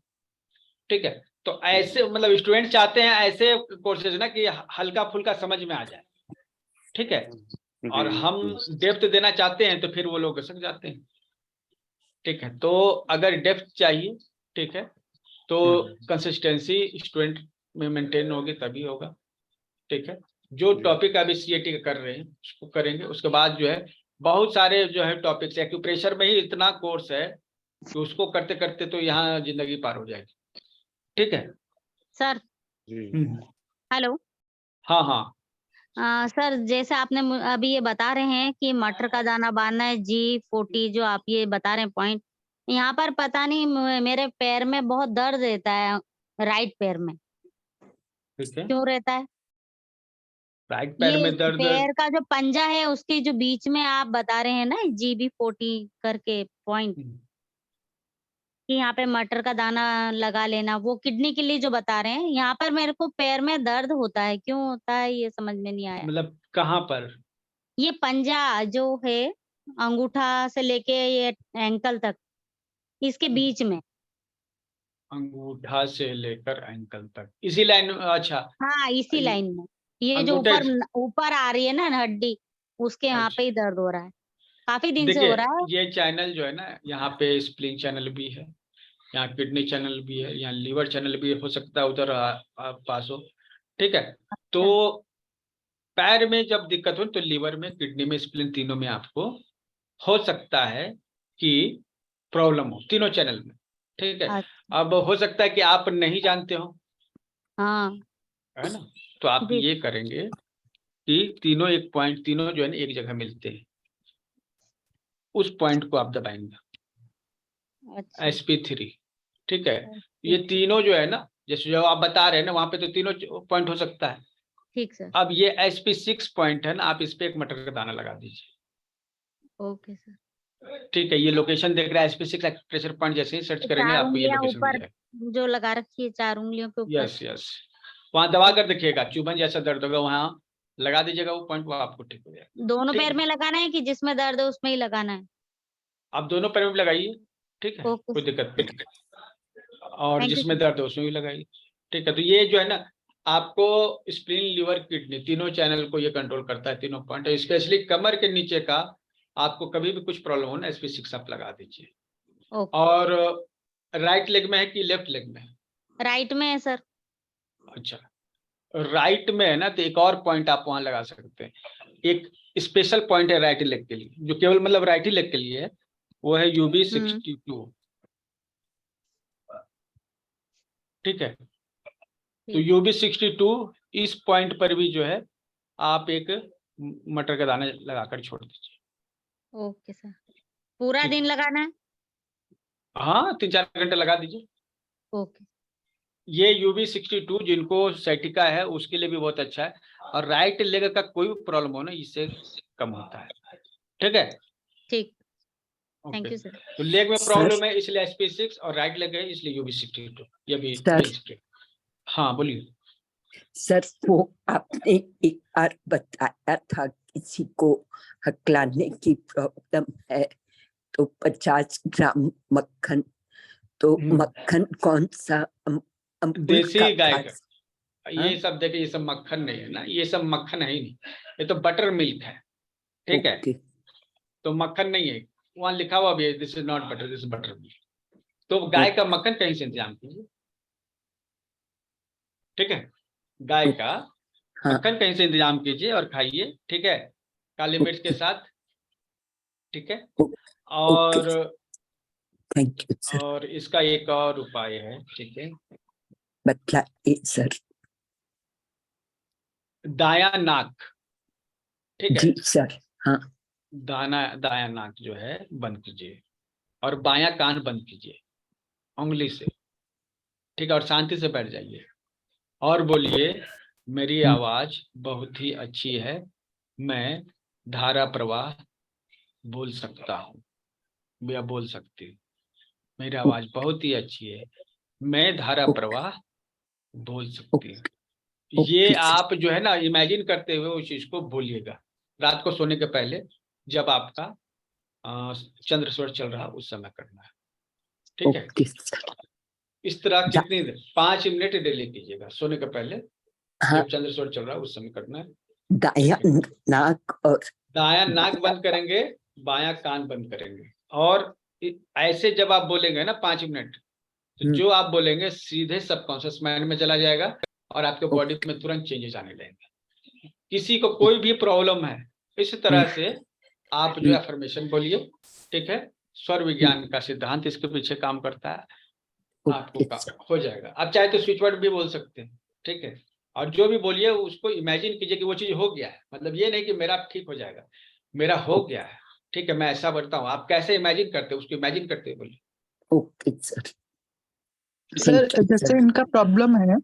ठीक है, तो ऐसे मतलब स्टूडेंट चाहते हैं ऐसे कोर्सेज ना कि हल्का फुल्का समझ में आ जाए। ठीक है, और हम डेप्थ देना चाहते हैं तो फिर वो लोग सक जाते हैं। ठीक है, तो अगर डेप्थ चाहिए, ठीक है, तो कंसिस्टेंसी स्टूडेंट में मेंटेन होगी तभी होगा। ठीक है, जो टॉपिक अभी सीएटी का कर रहे हैं उसको करेंगे, उसके बाद जो है बहुत सारे जो है टॉपिक्स, एक्यूप्रेशर में ही इतना कोर्स है कि उसको करते करते तो यहाँ जिंदगी पार हो जाएगी। ठीक है सर, हेलो। हाँ हाँ, सर, जैसे आपने अभी ये बता रहे हैं कि मटर का दाना बांधना है, G40 जो आप ये बता रहे हैं पॉइंट, यहाँ पर पता नहीं मेरे पैर में बहुत दर्द रहता है, राइट पैर में। ठीक है, क्यों रहता है? राइट पैर ये में दर्द। पैर का जो पंजा है उसके जो बीच में आप बता रहे हैं ना, GB40 करके पॉइंट, कि यहाँ पे मटर का दाना लगा लेना, वो किडनी के लिए जो बता रहे हैं, यहाँ पर मेरे को पैर में दर्द होता है, क्यों होता है ये समझ में नहीं आया। मतलब कहाँ पर? ये पंजा जो है, अंगूठा से लेके ये एंकल तक, इसके बीच में। अंगूठा से लेकर एंकल तक, इसी लाइन? अच्छा, हाँ, इसी लाइन में। ये जो अंगूठे। ऊपर आ रही है ना हड्डी, उसके यहाँ पे ही दर्द हो रहा है, काफी दिन से हो देखिए, रहा है। ये चैनल जो है ना, यहाँ पे स्प्लीन चैनल भी है, यहाँ किडनी चैनल भी है, यहाँ लीवर चैनल भी हो सकता है उधर पास हो। ठीक है, तो पैर में जब दिक्कत हो तो लीवर में, किडनी में, स्प्लीन, तीनों में आपको हो सकता है कि प्रॉब्लम हो, तीनों चैनल में। ठीक है, अब हो सकता है कि आप नहीं जानते हो, हाँ, है ना, तो आप ये करेंगे कि तीनों एक पॉइंट, तीनों जो है ना एक जगह मिलते हैं, उस पॉइंट को आप दबाएंगे, SP3। ठीक है, ये तीनों जो है ना, जैसे जो आप बता रहे हैं ना, वहां पे तो तीनों पॉइंट हो सकता है। ठीक सर। अब ये SP6 पॉइंट है ना, आप इस पे एक मटर का दाना लगा दीजिए। Okay sir. ठीक है, ये लोकेशन देख रहा है SP6 प्रेशर पॉइंट, जैसे ही सर्च करेंगे चार आपको ये उंगलियां लोकेशन मिल ऊपर जाएगा। जो लगा रखी है, 4 उंगलियों के ऊपर। यस, वहां दबा कर देखिएगा, चुभन जैसा दर्द होगा वहां लगा दीजिएगा वो पॉइंट, वो आपको ठीक हो जाएगा। दोनों ठीक पैर है? में लगाना है कि जिसमें दर्द है उसमें ही लगाना है? आप दोनों पैर में भी लगाइए, ठीक है, ओके कोई दिक्कत नहीं। और थैंक यू जिसमें सर। दर्द है उसमें भी लगाइए, ठीक है। तो ये जो है ना, आपको स्प्लीन, लिवर, किडनी तीनों चैनल को ये कंट्रोल करता है, तीनों पॉइंट। स्पेशली कमर के नीचे का आपको कभी भी कुछ प्रॉब्लम हो ना, SP6 आप लगा दीजिए। ओके और राइट लेग में है कि लेफ्ट लेग में है? राइट में है सर। अच्छा, राइट में है ना, तो एक और पॉइंट आप वहां लगा सकते हैं। एक स्पेशल पॉइंट है राइट लेग के लिए, जो केवल मतलब राइट ही लेग के लिए है, वो है UB62, ठीक है। तो UB62 इस पॉइंट पर भी जो है आप एक मटर का दाना लगाकर छोड़ दीजिए। ओके सर, पूरा ठीक। दिन लगाना है? हाँ, 3-4 घंटे लगा दीजिए। ओके ये UB62 जिनको सैटिका है उसके लिए भी बहुत अच्छा है, और राइट लेग का कोई भी प्रॉब्लम हो ना, इससे कम होता है, ठीक है। ठीक, थैंक ओके, यू सर। तो लेग में सर। प्रॉब्लम है इसलिए SP6, और राइट लेग है इसलिए UB62, ये भी सर। मिल सके। हाँ बोलिए। सर वो आपने एक बार बताया था किसी को हकलाने की प्रॉब्लम है तो 50 ग्राम मक्खन, तो मक्खन कौन सा? अमूल देसी का गाय खा- का। ये सब देखिए, ये सब मक्खन नहीं है ना, ये सब मक्खन है ही नहीं, ये तो बटर मिल्क है, ठीक है। ओके। तो मक्खन नहीं है, वहां लिखा हुआ भी है this is not butter, this is butter milk. तो गाय का मक्खन कहीं से इंतजाम कीजिए, ठीक है। गाय का हाँ। मक्खन कहीं से इंतजाम कीजिए और खाइए, ठीक है, काली मिर्च के साथ, ठीक है। और थैंक यू सर। और इसका एक और उपाय है, ठीक है। बताइए सर। दाया नाक, ठीक है, जी सर। हाँ। दाया नाक जो है बंद कीजिए, और बायां कान बंद कीजिए उंगली से, ठीक है, और शांति से बैठ जाइए और बोलिए, मेरी आवाज बहुत ही अच्छी है, मैं धारा प्रवाह बोल सकता हूँ या बोल सकती हूँ, मेरी आवाज बहुत ही अच्छी है, मैं धारा प्रवाह बोल सकती हूँ। ये आप जो है ना इमेजिन करते हुए उस चीज को बोलिएगा रात को सोने के पहले, जब आपका चंद्रस्वर चल रहा उस समय करना है, ठीक है। इस तरह कितनी देर? 5 मिनट डेली कीजिएगा सोने के पहले, जब चंद्रस्वर चल रहा है उस समय करना है। दाया नाक और दायां नाक बंद करेंगे, बायां कान बंद करेंगे, और ऐसे जब आप बोलेंगे ना 5 मिनट, तो जो आप बोलेंगे सीधे सबकॉन्शियस माइंड में चला जाएगा और आपके बॉडी में तुरंत चेंजेस आने लगेंगे। किसी को कोई भी प्रॉब्लम है, इस तरह से आप जो अफर्मेशन बोलिए, ठीक है। स्वर विज्ञान का सिद्धांत इसके पीछे काम करता है, आपको हो जाएगा। आप चाहे तो स्विच वर्ड भी बोल सकते हैं, ठीक है। और जो भी बोलिए उसको इमेजिन कीजिए कि वो चीज हो गया है, मतलब ये नहीं कि मेरा ठीक हो जाएगा, मेरा हो गया है, ठीक है, मैं ऐसा बढ़ता हूँ। आप कैसे इमेजिन करते हो उसको इमेजिन करते हुए बोलिए। Okay sir. सर जैसे इनका प्रॉब्लम है,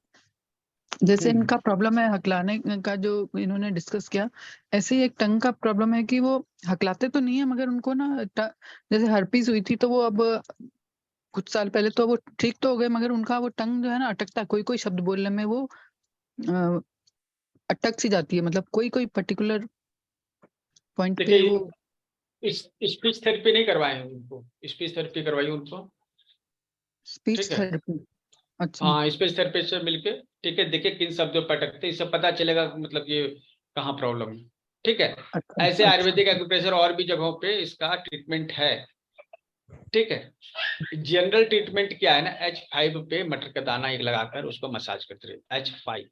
जैसे इनका प्रॉब्लम है हकलाने का जो इन्होंने डिस्कस किया, ऐसे ही एक टंग का प्रॉब्लम है कि वो हकलाते तो नहीं है मगर उनको ना जैसे हर्पीस हुई थी तो वो अब कुछ साल पहले तो वो ठीक तो हो गए, मगर उनका वो टंग जो है ना अटकता है, कोई कोई शब्द बोलने में वो अटक सी जाती है, मतलब कोई कोई पर्टिकुलर पॉइंट पे वो। स्पीच थेरेपी नहीं करवाए हैं उनको? स्पीच थेरेपी करवाई उनको, स्पीच थेरेपी? अच्छा। हाँ, स्पीच थेरेपी से मिलके, ठीक है, देखिए किन शब्दों पर अटकते, इससे पता चलेगा मतलब ये कहाँ प्रॉब्लम है, ठीक है। ऐसे आयुर्वेदिक एक्यूप्रेशर और भी जगहों पे इसका ट्रीटमेंट है, ठीक है। जनरल ट्रीटमेंट क्या है ना, H5 पे मटर का दाना एक लगाकर उसको मसाज करते रहे, H5।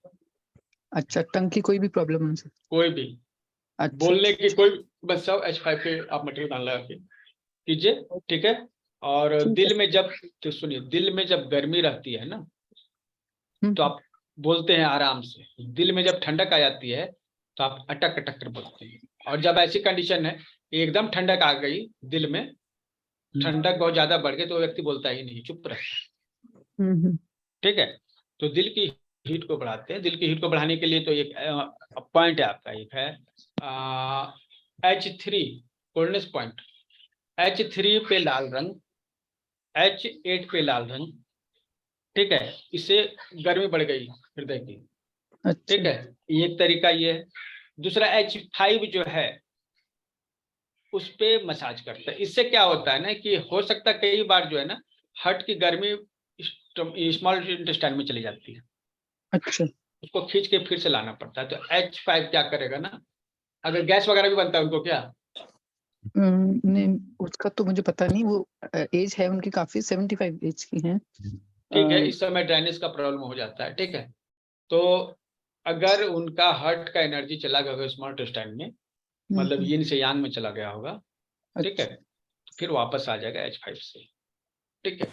अच्छा, टंग की कोई भी प्रॉब्लम है सर? कोई भी बोलने की कोई, बस सब H5 पे आप मटर का दाना लगा के कीजिए, ठीक है। और दिल में जब, तो सुनिए, दिल में जब गर्मी रहती है ना, तो आप बोलते हैं आराम से, दिल में जब ठंडक आ जाती है तो आप अटक अटक कर बोलते हैं। और जब ऐसी कंडीशन है एकदम ठंडक आ गई, दिल में ठंडक बहुत ज्यादा बढ़ गई, तो व्यक्ति बोलता ही नहीं, चुप रहता है, ठीक है। तो दिल की हीट को बढ़ाते हैं। दिल की हीट को बढ़ाने के लिए तो एक पॉइंट है आपका, एक है H3 कोल्डनेस पॉइंट, H3 पे लाल रंग, H8 पे लाल रंग, ठीक है। इससे गर्मी बढ़ गई हृदय की, ठीक है। एक तरीका ये है। दूसरा H5 जो है उस पे मसाज करता है। इससे क्या होता है ना कि हो सकता है कई बार जो है ना हार्ट की गर्मी स्मॉल इंटेस्टाइन में चली जाती है, अच्छा। उसको खींच के फिर से लाना पड़ता है। तो H5 क्या करेगा ना, अगर गैस वगैरह भी बनता है उनको क्या, नहीं उसका तो मुझे पता नहीं, वो एज है उनकी काफी, 75 एज की हैं। ठीक है, इस समय ड्रेनेज का प्रॉब्लम हो जाता है। ठीक है, तो अगर उनका हार्ट का एनर्जी चला गया होगा स्मॉल इंटेस्टाइन में, मतलब यिन से यांग में चला गया होगा, ठीक है, तो फिर वापस आ जाएगा H5 से। ठीक है,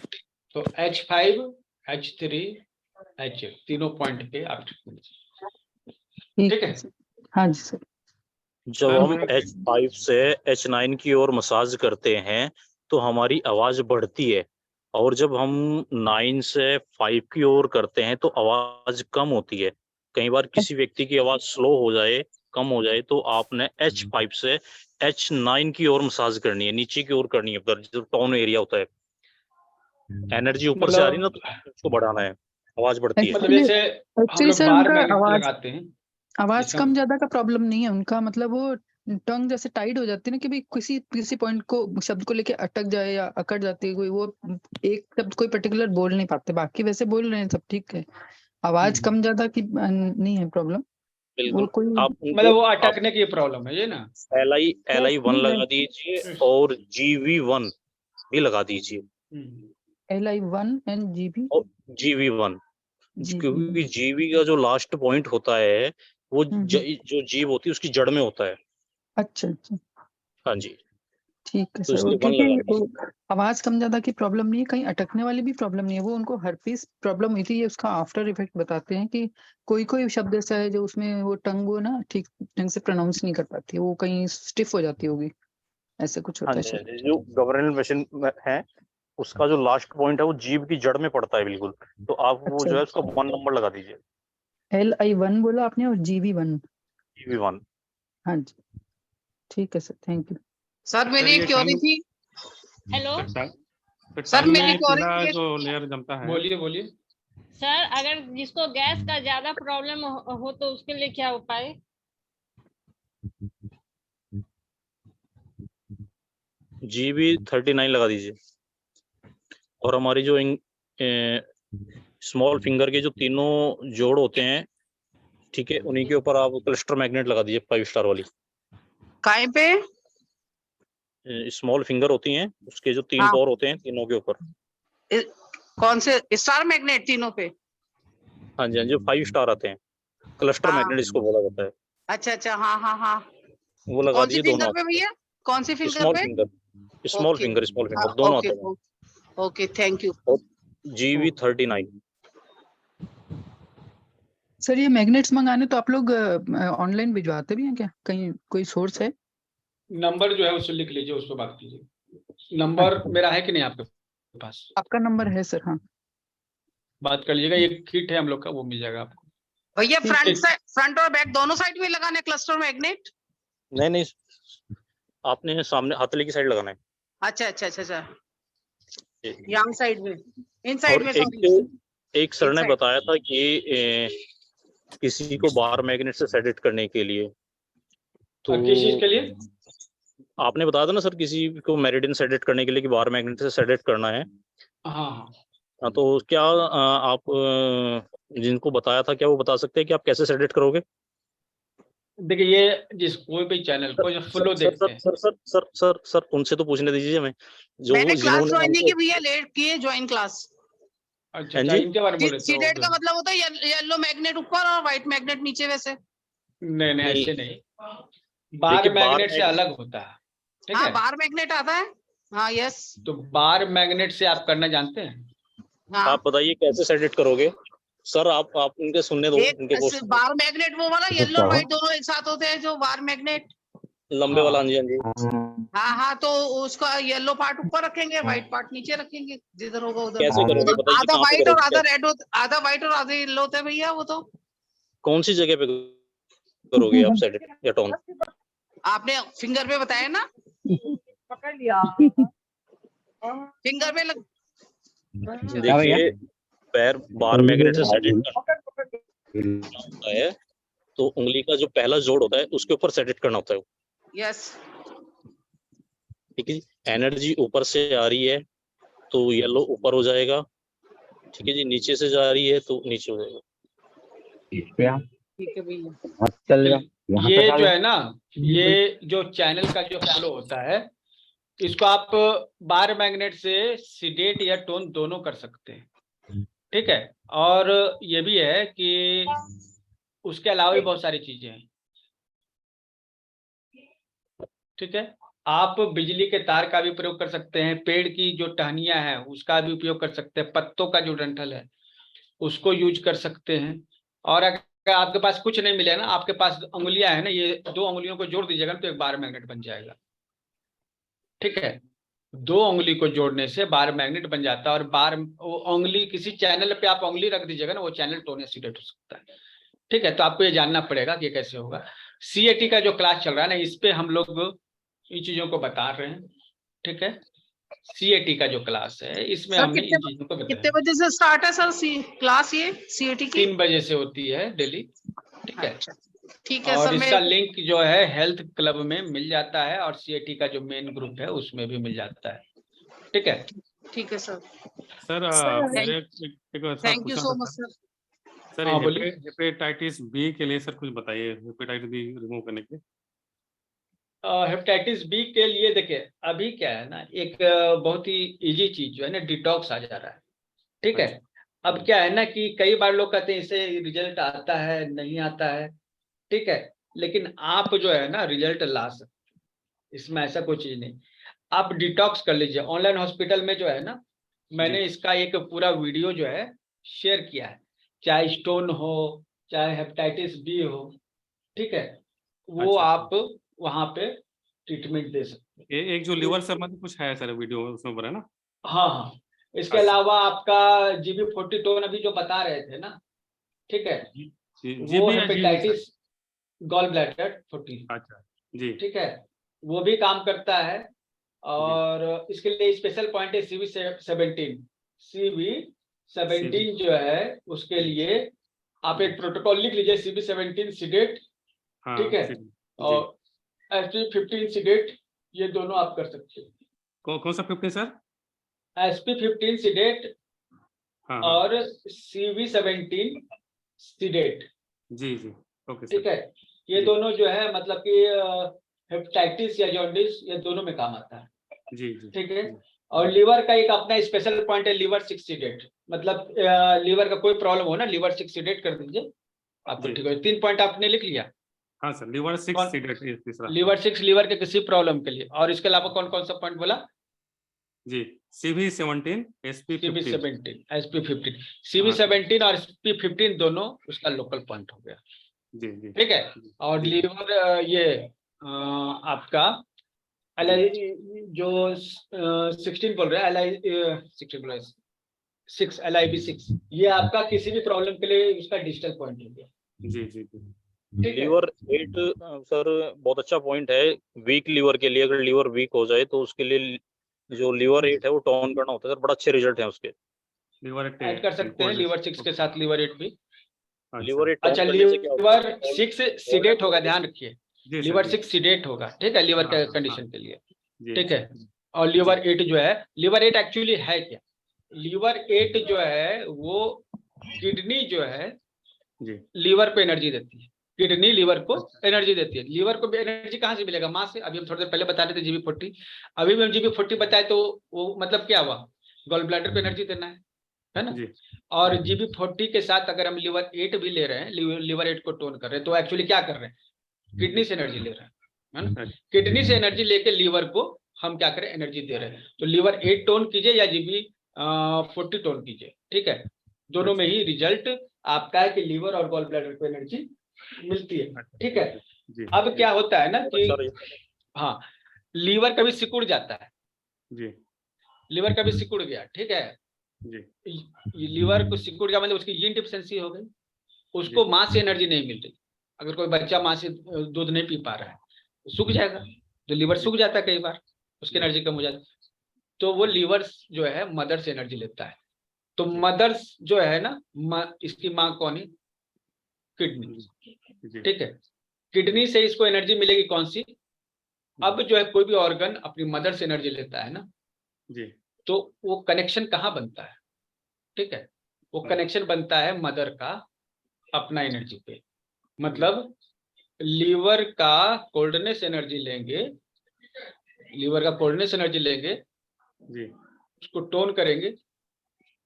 तो H5, H3, H तीनों पॉइंट पे आप ट्रीटमेंट, ठीक है। हाँ जी सर। जब हम H5 से H9 की ओर मसाज करते हैं तो हमारी आवाज बढ़ती है, और जब हम 9 से 5 की ओर करते हैं तो आवाज कम होती है। कई बार किसी व्यक्ति की आवाज स्लो हो जाए, कम हो जाए, तो आपने H5 से H9 की ओर मसाज करनी है, नीचे की ओर करनी है, उधर जो टोन एरिया होता है। एनर्जी ऊपर से आ रही है ना, तो उसको बढ़ाना है, आवाज बढ़ती है। मतलब जैसे हम लोग सर बार उनका मैग्नेट आवाज लगाते हैं, आवाज कम ज्यादा का प्रॉब्लम नहीं है उनका, मतलब वो टंग जैसे टाइट हो जाती है ना कि भाई किसी किसी पॉइंट को, शब्द को लेके अटक जाए या अकड़ जाती है कोई, वो एक शब्द कोई पर्टिकुलर बोल नहीं पाते, बाकी वैसे बोल रहे हैं सब ठीक है। आवाज कम ज्यादा की नहीं है प्रॉब्लम, वो बिल्कुल, कोई आप मतलब वो अटकने की प्रॉब्लम है ये ना। LI1 लगा दीजिए और GV1 भी लगा दीजिए। LI1 एंड GB और GV1, क्योंकि GV का जो लास्ट पॉइंट होता है वो जो जीव होती है उसकी जड़ में होता है। अच्छा अच्छा, हाँ जी, ठीक है तो सर। इसलिए 1 क्योंकि लगा दीजिए। वो आवाज कम ज्यादा की प्रॉब्लम नहीं है, कहीं अटकने वाली भी प्रॉब्लम नहीं है, वो उनको हर्पीस प्रॉब्लम हुई थी, ये उसका आफ्टर इफेक्ट बताते हैं कि कोई कोई शब्द ऐसा है जो उसमें वो टंग वो ना ठीक ढंग से प्रोनाउंस नहीं कर पाती, वो कहीं स्टिफ हो जाती होगी, ऐसे कुछ हाँ होता है जी, शायद। जो गवर्नल मशीन है उसका जो लास्ट पॉइंट है वो जीव की जड़ में पड़ता है बिल्कुल, तो आप वो अच्छा, जो है उसका 1 नंबर लगा दीजिए। LI1 बोला आपने और GB1। GV1। हाँ जी, ठीक है सर, थैंक यू। सर मेरी एक क्वेरी थी। हेलो सर मेरी क्वेरी कीड़ा थी। जो लेयर जमता है, बोलिए बोलिए। सर अगर जिसको गैस का ज्यादा प्रॉब्लम हो तो उसके लिए क्या उपाय? GV39 लगा दीजिए, और हमारी जो स्मॉल फिंगर के जो तीनों जोड़ होते हैं, ठीक है, उन्हीं के ऊपर आप क्लस्टर मैग्नेट लगा दीजिए 5 स्टार वाली। कहीं पे? स्मॉल फिंगर होती हैं, उसके जो 3 हाँ। पावर होते हैं तीनों के ऊपर। कौन से स्टार मैग्नेट तीनों पे? हाँ जी, हाँ जी, 5 स्टार आते हैं, क्लस्टर हाँ। मैग्नेट इसको बोला जाता है। अच्छा अच्छा, हाँ हाँ हाँ। वो लगा कौन सी दीजिए फिंगर दोनों पे भैया? कौन सी फिंगर स्मॉल पे? Finger, small okay finger, small finger दोनों ओके आते हैं। Okay, thank you. और GV39। सर ये मैग्नेट्स मंगाने तो आप लोग ऑनलाइन भिजवाते भी हैं क्या, कहीं कोई सोर्स है? नंबर जो है उससे लिख लीजिए, उस पर बात कीजिए। नंबर मेरा है कि नहीं आपके पास? आपका नंबर है सर, हाँ। बात कर लीजिएगा, ये किट है हम लोग का, वो मिल जाएगा आपको। भैया फ्रंट और बैक दोनों साइड में लगाने क्लस्टर मैग्नेट? नहीं नहीं, आपने सामने हथेली की साइड लगाना है। अच्छा अच्छा अच्छा अच्छा, यहाँ साइड में, इन साइड और में। एक सर ने बताया था कि किसी को बार मैग्नेट से सेट करने के लिए, तो किस चीज के लिए? आपने बताया था ना सर, किसी को मेरिडियन सेट करने के लिए कि बार मैग्नेट से सेट करना है। हाँ हाँ, तो क्या आप जिनको बताया था क्या वो बता सकते हैं कि आप कैसे सेट करोगे? देखिए, ये जिस कोई भी चैनल को जो फ्लो देखते हैं, सर उनसे तो पूछने दीजिए हमें, जो मैंने क्लास जिन्होंने ज्वाइन नहीं हमको। की भैया, लेट किए ज्वाइन क्लास। अच्छा अच्छा, इनके बारे में बोल रहे थे। सीडेड का मतलब होता है येलो मैग्नेट ऊपर और व्हाइट मैग्नेट नीचे, वैसे? नहीं नहीं, ऐसे नहीं, बार मैग्नेट से अलग होता है, ठीक हाँ, है। बार मैग्नेट आता है, हाँ यस। तो बार मैग्नेट से आप करना जानते हैं? हाँ। आप बताइए कैसे सेट करोगे सर, आप उनके सुनने दो, उनके एक बार मैग्नेट वो वाला येलो और व्हाइट दोनों एक साथ होते हैं जो बार मैग्नेट, लंबे वाला। हाँ जी, हाँ जी। हाँ हाँ, तो उसका येलो पार्ट ऊपर रखेंगे, व्हाइट पार्ट नीचे रखेंगे, जिधर होगा उधर। कैसे करोगे बताइए, आधा कहाँ पे व्हाइट और करोगे? आधा रेड, आधा व्हाइट और आधा येलो होता है भैया वो तो। कौन सी जगह पे करोगे आप सेट या टोन? आपने फिंगर पे बताया ना, पकड़ लिया फिंगर पे लग। देखिए, पैर बार मैग्नेट से सेट होता है, तो उंगली का जो पहला जोड़ होता है उसके ऊपर सेट करना होता है। यस। ठीक है जी, एनर्जी ऊपर से आ रही है तो येलो ऊपर हो जाएगा। ठीक है जी, नीचे से जा रही है तो नीचे हो जाएगा। ठीक है भैया। ये जो है ना, ये जो चैनल का जो फ्लो होता है, इसको आप बार मैग्नेट से सीडेट या टोन दोनों कर सकते हैं। ठीक है, और ये भी है कि उसके अलावा भी बहुत सारी चीजें हैं। ठीक है, आप बिजली के तार का भी प्रयोग कर सकते हैं, पेड़ की जो टहनियां हैं उसका भी उपयोग कर सकते हैं, पत्तों का जो डंठल है उसको यूज कर सकते हैं। और अगर आपके पास कुछ नहीं मिले ना, आपके पास उंगलियां है ना, ये 2 उंगलियों को जोड़ दीजिएगा तो एक बार मैग्नेट बन जाएगा। ठीक है, 2 उंगली को जोड़ने से बार मैग्नेट बन जाता है। और बार वो उंगली किसी चैनल पे आप उंगली रख दीजिएगा ना, वो चैनल टोन या सीडेट हो सकता है। ठीक है, तो आपको ये जानना पड़ेगा कि कैसे होगा। CAT का जो क्लास चल रहा है ना, इस पे हम लोग इन चीजों को बता रहे हैं। ठीक है, CAT का जो क्लास है इसमें हमने इन चीजों को कितने बताया। बजे से स्टार्ट है सर क्लास ये CAT की? 3 बजे से होती है डेली। ठीक है, ठीक है और सर। इसका लिंक जो है हेल्थ क्लब में मिल जाता है, और CAT का जो मेन ग्रुप है उसमें भी मिल जाता है। ठीक है, ठीक है sir. Sir thank you so much sir. Sir हाँ, बोलिए। हेपेटाइटिस बी के लिए सर कुछ बताइए, हेपेटाइटिस बी रिमूव करने के लिए। हेपेटाइटिस बी के लिए देखिए, अभी क्या है ना, एक बहुत ही इजी चीज जो है ना, डिटॉक्स आ जा रहा है। ठीक है, अब क्या है ना कि कई बार लोग कहते हैं इससे रिजल्ट आता है नहीं आता है। ठीक है, लेकिन आप जो है ना रिजल्ट ला सकते, इसमें ऐसा कोई चीज नहीं। आप डिटॉक्स कर लीजिए। ऑनलाइन हॉस्पिटल में जो है ना, मैंने इसका एक पूरा वीडियो जो है शेयर किया है, चाहे स्टोन हो चाहे हेपेटाइटिस बी हो। ठीक है, वो आप वहां पे ट्रीटमेंट दे सकते हैं। एक जो लिवर संबंधी कुछ है सर वीडियो उसमें ऊपर है ना। हाँ हाँ, इसके अलावा आपका GB40 टोन अभी जो बता रहे थे ना, ठीक है, वो हेपेटाइटिस गॉल ब्लैडर 40। अच्छा जी, ठीक है, वो भी काम करता है। और इसके लिए स्पेशल पॉइंट है CV17 जो है, उसके लिए आप एक प्रोटोकॉल लिख लीजिए, CV17 सीडेट। ठीक है, और SP15 सीडेट, ये दोनों आप कर सकते हैं। कौन सा 15 सर? SP15 सीडेट और CV17 सीडेट। जी जी, ओके। ठीक है, ये दोनों जो है मतलब कि हेपेटाइटिस या जॉन्डिस, ये दोनों में काम आता है। जी जी, ठीक है, और लीवर का एक अपना स्पेशल पॉइंट है, लीवर 6 सीडेट। मतलब लीवर का कोई प्रॉब्लम हो ना, लीवर 6 सीडेट कर दीजिए, आपको ठीक है। 3 पॉइंट आपने लिख लिया। हाँ सर, लीवर 6 सीडेट तीसरा। लीवर 6 लीवर के किसी प्रॉब्लम के लिए। और इसके अलावा कौन कौन सा पॉइंट बोला? जी, CV17 SP15 CV17 और SP15 दोनों उसका लोकल पॉइंट हो गया। जी जी, ठीक है, और लीवर ये आपका जो 16 बोल रहे हैं, 6 LIV6, ये आपका किसी भी प्रॉब्लम के लिए उसका डिजिटल पॉइंट हो गया। जी जी जी। लीवर 8 सर बहुत अच्छा पॉइंट है वीक लीवर के लिए। अगर लीवर वीक हो जाए तो उसके लिए जो लीवर 8 है वो टोन करना होता है सर, बड़ा अच्छे रिजल्ट है उसके। लीवर 8 ऐड कर सकते हैं, लीवर 6 के साथ लीवर 8 भी। लीवर 8 अच्छा, लीवर 6 सीडेट होगा, ध्यान रखिए, लीवर 6 सीडेट होगा। ठीक है, लीवर के कंडीशन के लिए। ठीक है, और लीवर 8 जो है, लीवर 8 एक्चुअली है क्या? लीवर 8 जो है वो किडनी जो है लीवर पे एनर्जी देती है। किडनी लीवर को एनर्जी देती है। लीवर को भी एनर्जी कहाँ से मिलेगा? माँ से। अभी हम थोड़ी देर पहले बता रहे थे GB40, अभी भी हम GB40 बताए तो वो मतलब क्या हुआ, गॉल ब्लैडर पे एनर्जी देना है ना। और GB40 के साथ अगर हम लीवर 8 भी ले रहे हैं, लीवर 8 को टोन कर रहे हैं, तो एक्चुअली क्या कर रहे हैं, किडनी से एनर्जी ले रहे हैं, है ना। किडनी से एनर्जी लेके लीवर को हम क्या करें, एनर्जी दे रहे हैं। तो लीवर 8 टोन कीजिए या GB40 टोन कीजिए। ठीक है, दोनों में ही रिजल्ट आपका है कि लीवर और गॉल ब्लैडर को एनर्जी मिलती है। ठीक है, अब क्या होता है ना कि हाँ, लीवर कभी सिकुड़ जाता है जी, लीवर कभी सिकुड़ गया। ठीक है जी, लीवर को सिकुड़ गया मतलब उसकी यीन डिफिशिएंसी हो गई, उसको माँ से एनर्जी नहीं मिल रही। अगर कोई बच्चा माँ से दूध नहीं पी पा रहा है तो सूख जाएगा, तो लीवर सूख जाता है, कई बार उसकी एनर्जी कम हो जाती है। तो वो लीवर जो है मदर से एनर्जी लेता है। तो मदर्स जो है ना, इसकी माँ कौन है? किडनी। जी ठीक है, किडनी से इसको एनर्जी मिलेगी कौन सी? अब जो है कोई भी ऑर्गन अपनी मदर से एनर्जी लेता है ना, जी तो वो कनेक्शन कहाँ बनता है? ठीक है, वो कनेक्शन बनता है मदर का अपना एनर्जी पे। मतलब लीवर का कोल्डनेस एनर्जी लेंगे, लीवर का कोल्डनेस एनर्जी लेंगे, जी उसको टोन करेंगे,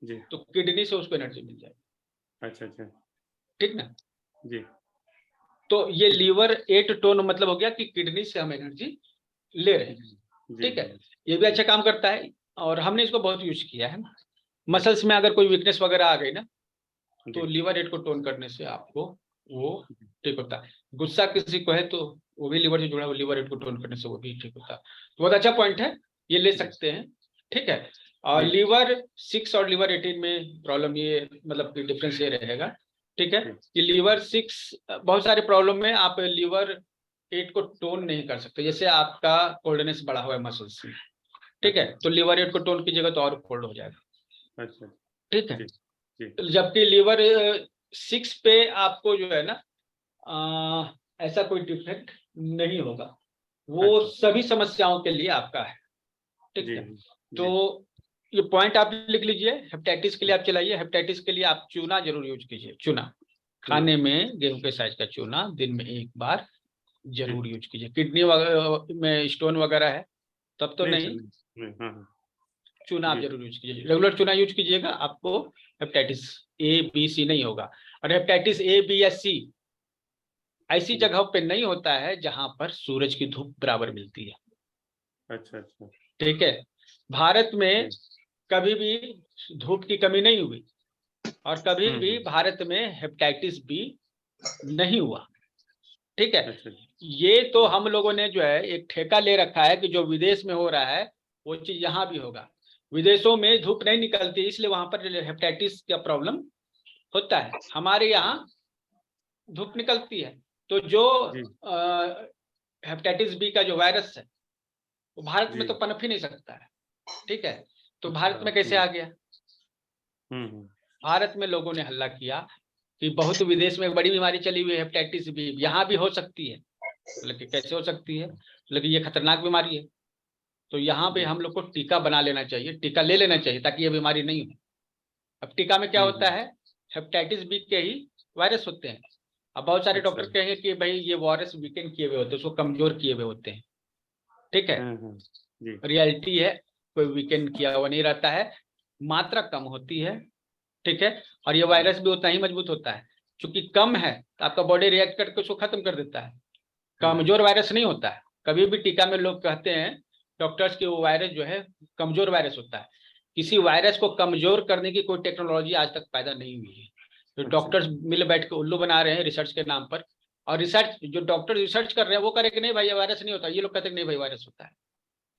जी तो किडनी से उसको एनर्जी मिल जाएगी। अच्छा अच्छा ठीक ना? जी तो ये लीवर 8 टोन मतलब हो गया कि किडनी से हम एनर्जी ले रहे हैं। जी ठीक है, ये भी अच्छा काम करता है और हमने इसको बहुत यूज किया है ना। मसल्स में अगर कोई वीकनेस वगैरह आ गई ना, तो लीवर 8 को टोन करने से आपको वो ठीक होता है। गुस्सा किसी को है तो वो भी लीवर से जुड़ा है, लीवर 8 को टोन करने से वो भी ठीक होता है। तो बहुत अच्छा पॉइंट है, ये ले सकते हैं। ठीक है, और लीवर 6 और लीवर 18 में प्रॉब्लम ये मतलब डिफरेंस ये रहेगा। ठीक है, कि लीवर 6 बहुत सारे प्रॉब्लम में आप लीवर 8 को टोन नहीं कर सकते। जैसे आपका कोल्डनेस बढ़ा हुआ है मसल्स में, ठीक है, तो लीवर 8 को टोन कीजिएगा तो और कोल्ड हो जाएगा। अच्छा ठीक है, जी जबकि लीवर 6 पे आपको जो है ना ऐसा कोई डिफेक्ट नहीं होगा, वो सभी समस्याओं के लिए आपका है। ठीक है, तो ये पॉइंट आप लिख लीजिए। हेपेटाइटिस के लिए आप चलाइए, हेपेटाइटिस के लिए आप चूना जरूर यूज कीजिए। चूना खाने में गेहूं के साइज का चूना दिन में 1 बार जरूर यूज कीजिए। किडनी में स्टोन वगैरह है तब तो नहीं, चूना आप जरूर यूज कीजिए। रेगुलर चूना यूज कीजिएगा, आपको हेपेटाइटिस ए बी सी नहीं होगा। और हेपेटाइटिस ए बी या सी ऐसी जगहों पे नहीं होता है जहां पर सूरज की धूप बराबर मिलती है। अच्छा अच्छा ठीक है, भारत में कभी भी धूप की कमी नहीं हुई और कभी भी भारत में हेपेटाइटिस बी नहीं हुआ। ठीक है, ये तो हम लोगों ने जो है एक ठेका ले रखा है कि जो विदेश में हो रहा है वो चीज यहाँ भी होगा। विदेशों में धूप नहीं निकलती इसलिए वहां पर हेपेटाइटिस का प्रॉब्लम होता है। हमारे यहाँ धूप निकलती है, तो जो हेपेटाइटिस बी का जो वायरस है वो भारत में तो पनप ही नहीं सकता है। ठीक है, तो भारत में कैसे आ गया? भारत में लोगों ने हल्ला किया कि बहुत विदेश में एक बड़ी बीमारी चली हुई है हेपेटाइटिस बी, यहाँ भी हो सकती है। लेकिन कैसे हो सकती है? लेकिन ये खतरनाक बीमारी है, तो यहाँ पे हम लोग को टीका बना लेना चाहिए, टीका ले लेना चाहिए ताकि ये बीमारी नहीं हो। अब टीका में क्या होता है? हेपेटाइटिस बी के ही वायरस होते हैं। अब बहुत सारे डॉक्टर कहेंगे कि भाई ये वायरस वीकेंड किए हुए होते हैं, उसको कमजोर किए हुए होते हैं। ठीक है, रियलिटी है कोई वीकेंड किया हुआ नहीं रहता है, मात्रा कम होती है। ठीक है, और ये वायरस भी उतना ही मजबूत होता है। चूंकि कम है तो आपका बॉडी रिएक्ट करके उसको खत्म कर देता है। कमजोर वायरस नहीं होता है। कभी भी टीका में लोग कहते हैं डॉक्टर्स की वो वायरस जो है कमजोर वायरस होता है। किसी वायरस को कमजोर करने की कोई टेक्नोलॉजी आज तक पैदा नहीं हुई है। तो डॉक्टर्स मिल बैठ के उल्लू बना रहे हैं रिसर्च के नाम पर, और रिसर्च जो डॉक्टर रिसर्च कर रहे हैं वो करे कि नहीं भाई ये वायरस नहीं होता, ये लोग कहते हैं नहीं भाई वायरस होता है।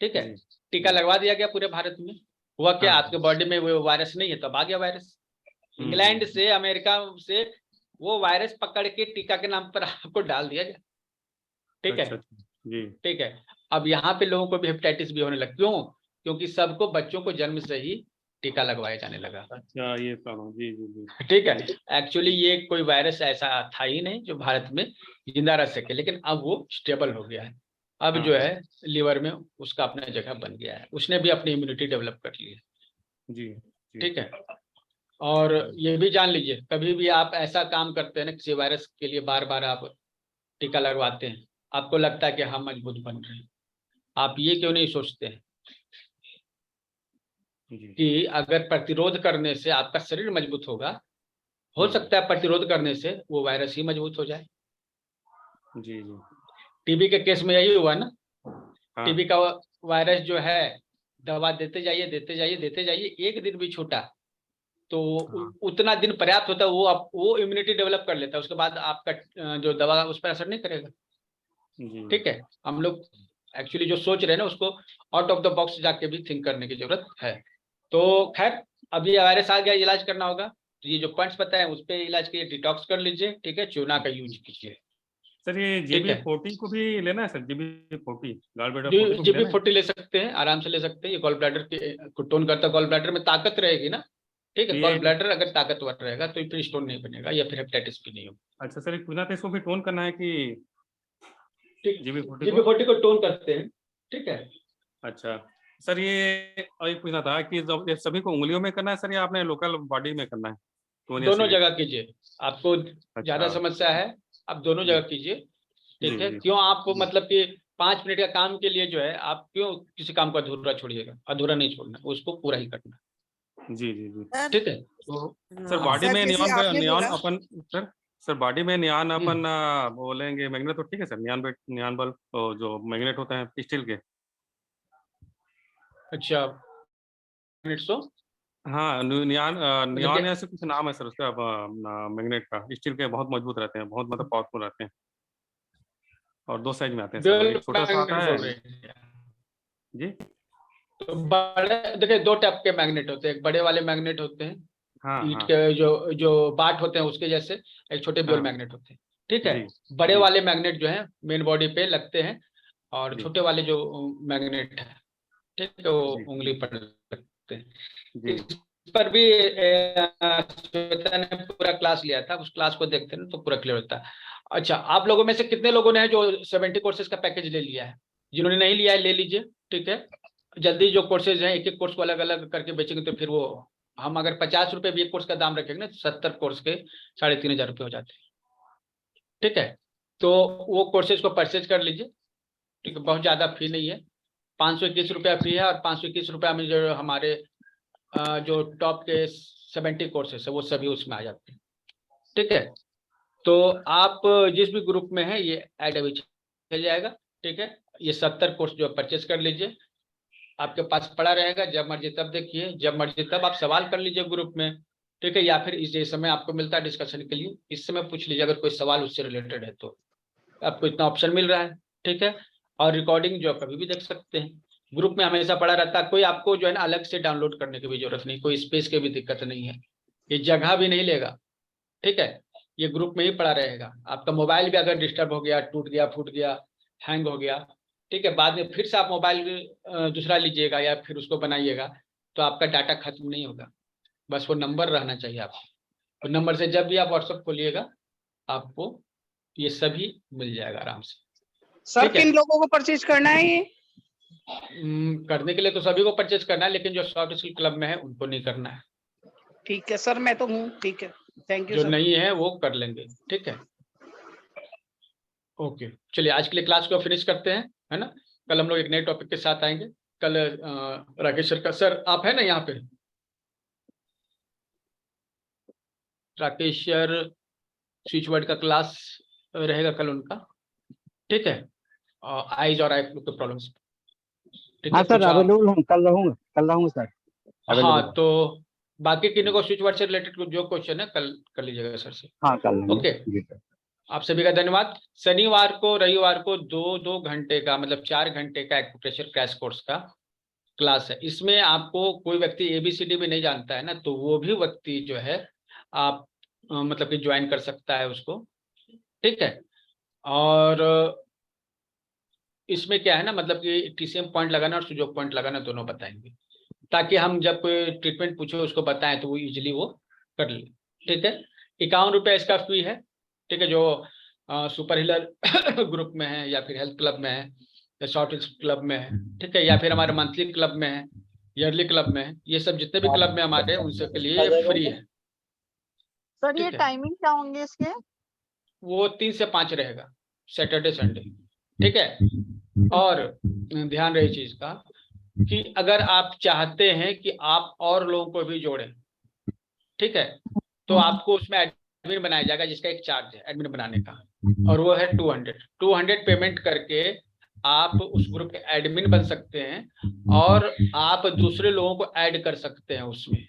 ठीक है, टीका लगवा दिया गया पूरे भारत में, हुआ क्या? आपके बॉडी में वो वायरस नहीं है, तब आ गया वायरस। इंग्लैंड से अमेरिका से वो वायरस पकड़ के टीका के नाम पर आपको डाल दिया गया। ठीक है, ठीक है। अब यहाँ पे लोगों को भी हेपेटाइटिस भी होने लगा। क्यों? क्योंकि सबको बच्चों को जन्म से ही टीका लगवाया जाने लगा। अच्छा, ये प्रॉब्लम जी जी जी ठीक है, एक्चुअली ये कोई वायरस ऐसा था ही नहीं जो भारत में जिंदा रह सके, लेकिन अब वो स्टेबल हो गया है। अब जो है लीवर में उसका अपना जगह बन गया है, उसने भी अपनी इम्यूनिटी डेवलप कर ली है। जी ठीक है, और ये भी जान लीजिए कभी भी आप ऐसा काम करते हैं ना किसी वायरस के लिए बार बार आप टीका लगवाते हैं, आपको लगता है कि हम मजबूत बन रहे हैं, आप ये क्यों नहीं सोचते हैं कि अगर प्रतिरोध करने से आपका शरीर मजबूत होगा, हो सकता है प्रतिरोध करने से वो वायरस ही मजबूत हो जाए। जी जी टीबी के केस में यही हुआ ना। टीबी का वायरस जो है दवा देते जाइए देते जाइए देते जाइए, एक दिन भी छूटा तो उतना दिन पर्याप्त होता है, वो इम्यूनिटी डेवलप कर लेता है, उसके बाद आपका जो दवा उस पर असर नहीं करेगा। ठीक है, हम लोग एक्चुअली जो सोच रहे हैं ना उसको आउट ऑफ द बॉक्स जाके भी थिंक करने की जरूरत है। तो खैर अभी वायरस आ गया, इलाज करना होगा, तो ये जो पॉइंट्स बताए उस पर इलाज के लिए डिटॉक्स कर लीजिए। ठीक है, चूना का यूज कीजिए। सर ये JB40 को भी लेना है सर? JB40 JB40 ले सकते हैं, आराम से ले सकते हैं। ये गॉल ब्लैडर को टोन करता है, गॉल ब्लैडर में ताकत रहेगी ना। ठीक है, गॉल ब्लैडर अगर ताकतवर रहेगा तो फिर स्टोन नहीं बनेगा या फिर हेपेटाइटिस भी नहीं होगा। अच्छा सर, एक पूछना था, इसको भी टोन करना है कि GB40 GB40 को टोन करते हैं, ठीक है। अच्छा सर, ये और एक पूछना था कि जब ये सभी को उंगलियों में करना है सर, या आपने लोकल बॉडी में करना है? दोनों जगह कीजिए, आपको ज्यादा समस्या है आप दोनों जगह कीजिए, ठीक है। क्यों आप मतलब कि 5 मिनट का काम के लिए जो है आप क्यों किसी काम को अधूरा छोड़िएगा? अधूरा नहीं छोड़ना, उसको पूरा ही करना। जी जी जी, ठीक है। तो सर बॉडी में नियॉन अपन सर बॉडी में नियॉन अपन बोलेंगे मैग्नेट, तो ठीक है सर, नियॉन बल्ब जो मैग्नेट होते हैं स्टील के। अच्छा, हाँ, नियॉन ऐसे कुछ नाम है सर उसका, मैग्नेट का, स्टील के, बहुत मजबूत रहते हैं, बहुत मतलब पावरफुल रहते हैं, और 2 साइज में आते हैं सर, एक छोटा सा आता है जी। तो बड़े देखिए 2 टाइप के मैग्नेट होते हैं, एक बड़े वाले मैग्नेट होते हैं, हाँ, ईंट के जो बाट होते हैं उसके जैसे, एक छोटे बेल मैग्नेट होते हैं, ठीक है। बड़े वाले मैग्नेट जो है मेन बॉडी पे लगते हैं, और छोटे वाले जो मैग्नेट है, ठीक है, वो उंगली पर लगते हैं। इस पर भी श्वेता ने पूरा क्लास लिया था, उस क्लास को देखते हैं तो पूरा क्लियर होता है। अच्छा, आप लोगों में से कितने लोगों ने जो 70 कोर्सेज का पैकेज ले लिया है? जिन्होंने नहीं लिया है ले लीजिए, ठीक है। जल्दी जो कोर्सेज हैं, एक एक कोर्स को अलग अलग करके बेचेंगे तो फिर वो, हम अगर 50 रुपए भी एक कोर्स का दाम रखेंगे ना, 70 कोर्स के 3500 रुपये हो जाते हैं, ठीक है। तो वो कोर्सेज को परचेज कर लीजिए, ठीक है, बहुत ज्यादा फी नहीं है, 521 रुपया फी है, और 521 रुपया में जो हमारे जो टॉप के 70 कोर्सेस है वो सभी उसमें आ जाते हैं, ठीक है। तो आप जिस भी ग्रुप में है ये ऐड अभी चल जाएगा, ठीक है। ये 70 कोर्स जो परचेज कर लीजिए, आपके पास पड़ा रहेगा, जब मर्जी तब देखिए, जब मर्जी तब आप सवाल कर लीजिए ग्रुप में, ठीक है। या फिर इस समय आपको मिलता है डिस्कशन के लिए, इस समय पूछ लीजिए अगर कोई सवाल उससे रिलेटेड है तो, आपको इतना ऑप्शन मिल रहा है, ठीक है। और रिकॉर्डिंग जो कभी भी देख सकते हैं, ग्रुप में हमेशा पड़ा रहता है, कोई आपको जो है ना अलग से डाउनलोड करने की भी जरूरत नहीं, कोई स्पेस की भी दिक्कत नहीं है, ये जगह भी नहीं लेगा, ठीक है। ये ग्रुप में ही पड़ा रहेगा। आपका मोबाइल भी अगर डिस्टर्ब हो गया, टूट गया, फूट गया, हैंग हो गया, ठीक है, बाद में फिर से आप मोबाइल दूसरा लीजिएगा या फिर उसको बनाइएगा, तो आपका डाटा खत्म नहीं होगा, बस वो नंबर रहना चाहिए आपको। तो नंबर से जब भी आप व्हाट्सएप खोलिएगा आपको ये सभी मिल जाएगा आराम से। सर किन लोगों को परचेज करना है ये? करने के लिए तो सभी को परचेज करना है, लेकिन जो सॉफ्ट स्किल क्लब में है उनको नहीं करना है। ठीक है सर, मैं तो हूँ, ठीक है, थैंक यू जो सर। नहीं है वो कर लेंगे, ठीक है। ओके, चलिए आज के लिए क्लास को फिनिश करते हैं, है ना। कल हम लोग एक नए टॉपिक के साथ आएंगे। कल राकेश सर आप है ना यहाँ पे? राकेश सर स्विच वर्ड का क्लास रहेगा कल उनका, ठीक है। आइज और आई फ्लू के प्रॉब्लम्स, ठीक है सर अवेलेबल हूँ, कल रहूँगा सर। हाँ, तो बाकी किन्हीं को स्विच वर्ड से रिलेटेड जो क्वेश्चन है कल कर लीजिएगा सर से। हाँ कल। ओके, आप सभी का धन्यवाद। शनिवार को रविवार को 2-2 घंटे का मतलब 4 घंटे का एक्यूप्रेशर क्रैश कोर्स का क्लास है। इसमें आपको कोई व्यक्ति ABCD भी नहीं जानता है ना, तो वो भी व्यक्ति जो है आप मतलब कि ज्वाइन कर सकता है उसको, ठीक है। और इसमें क्या है ना, मतलब कि TCM पॉइंट लगाना और सुजोग पॉइंट लगाना दोनों बताएंगे, ताकि हम जब कोई ट्रीटमेंट पूछे उसको बताएं तो वो इजीली वो कर ले, ठीक है। 51 रुपये इसका फी है, ठीक है। जो सुपर हीलर ग्रुप में है या फिर हेल्थ क्लब में है या शॉर्ट क्लब में है, ठीक है, या फिर हमारे मंथली क्लब में है, ईयरली क्लब में है, ये सब जितने भी क्लब में हमारे उन सब के लिए फ्री है। सर ये टाइमिंग क्या होंगे इसके? वो 3 से 5 रहेगा, सैटरडे संडे, ठीक है। और ध्यान रहे चीज का कि अगर आप चाहते हैं कि आप और लोगों को भी जोड़ें, ठीक है, तो आपको उसमें एडमिन बनाया जाएगा, जिसका एक चार्ज है एडमिन बनाने का, और वो है 200 पेमेंट करके आप उस ग्रुप के एडमिन बन सकते हैं और आप दूसरे लोगों को ऐड कर सकते हैं उसमें,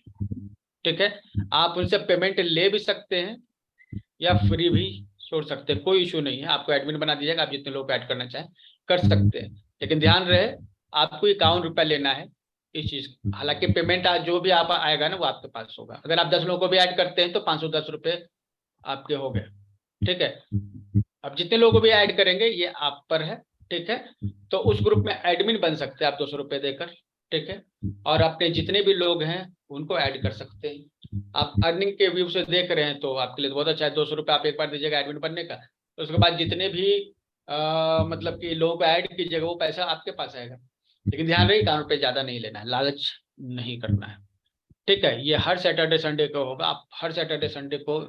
ठीक है। आप उनसे पेमेंट ले भी सकते हैं या फ्री भी छोड़ सकते हैं, कोई इशू नहीं है। आपको एडमिन बना दीजिएगा, आप जितने लोग ऐड करना चाहें कर सकते हैं, लेकिन ध्यान रहे आपको 51 रुपया लेना है इस चीज। हालांकि पेमेंट आज जो भी आप आएगा ना वो आपके पास होगा। अगर आप 10 लोगों को भी ऐड करते हैं तो 510 रुपये आपके हो गए, ठीक है। अब जितने लोगों को भी ऐड करेंगे ये आप पर है, ठीक है। तो उस ग्रुप में एडमिन बन सकते हैं आप 200 रुपये देकर, ठीक है, और अपने जितने भी लोग हैं उनको ऐड कर सकते हैं, आप अर्निंग के व्यू से देख रहे हैं तो आपके लिए तो बहुत अच्छा है। 200 रुपये आप एक बार दीजिएगा एडमिन बनने का, तो उसके बाद जितने भी मतलब कि लोगों को ऐड कीजिएगा वो पैसा आपके पास आएगा। लेकिन ध्यान रही कानून पे ज्यादा नहीं लेना है, लालच नहीं करना है, ठीक है। ये हर सैटरडे संडे को होगा। आप हर सैटरडे संडे को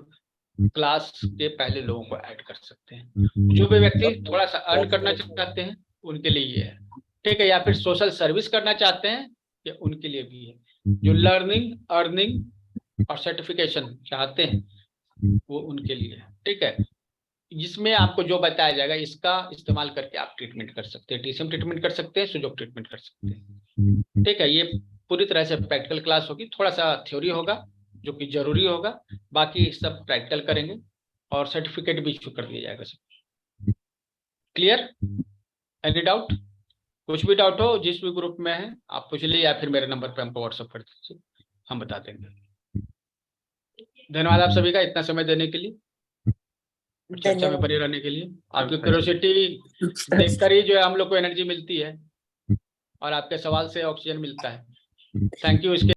क्लास के पहले लोगों को ऐड कर सकते हैं। जो भी व्यक्ति थोड़ा सा अर्न करना चाहते हैं उनके लिए ये है, ठीक है। या फिर सोशल सर्विस करना चाहते हैं ये उनके लिए भी है। जो लर्निंग, अर्निंग और सर्टिफिकेशन चाहते हैं वो उनके लिए है, ठीक है। जिसमें आपको जो बताया जाएगा इसका इस्तेमाल करके आप ट्रीटमेंट कर सकते हैं, टीसीएम ट्रीटमेंट कर सकते हैं, सुजोग ट्रीटमेंट कर सकते हैं, ठीक है। ये पूरी तरह से प्रैक्टिकल क्लास होगी, थोड़ा सा थ्योरी होगा जो कि जरूरी होगा, बाकी सब प्रैक्टिकल करेंगे और सर्टिफिकेट भी इशू कर दिया जाएगा सब। क्लियर? Any doubt? कुछ भी डाउट हो जिस भी ग्रुप में है आप पूछ लीजिए, या फिर मेरे नंबर पे हमको व्हाट्सएप कर दीजिए, हम बता देंगे। धन्यवाद आप सभी का इतना समय देने के लिए, चर्चा में बने रहने के लिए। आपकी क्यूरियोसिटी देखकर ही जो है हम लोग को एनर्जी मिलती है और आपके सवाल से ऑक्सीजन मिलता है। Thank you. इसके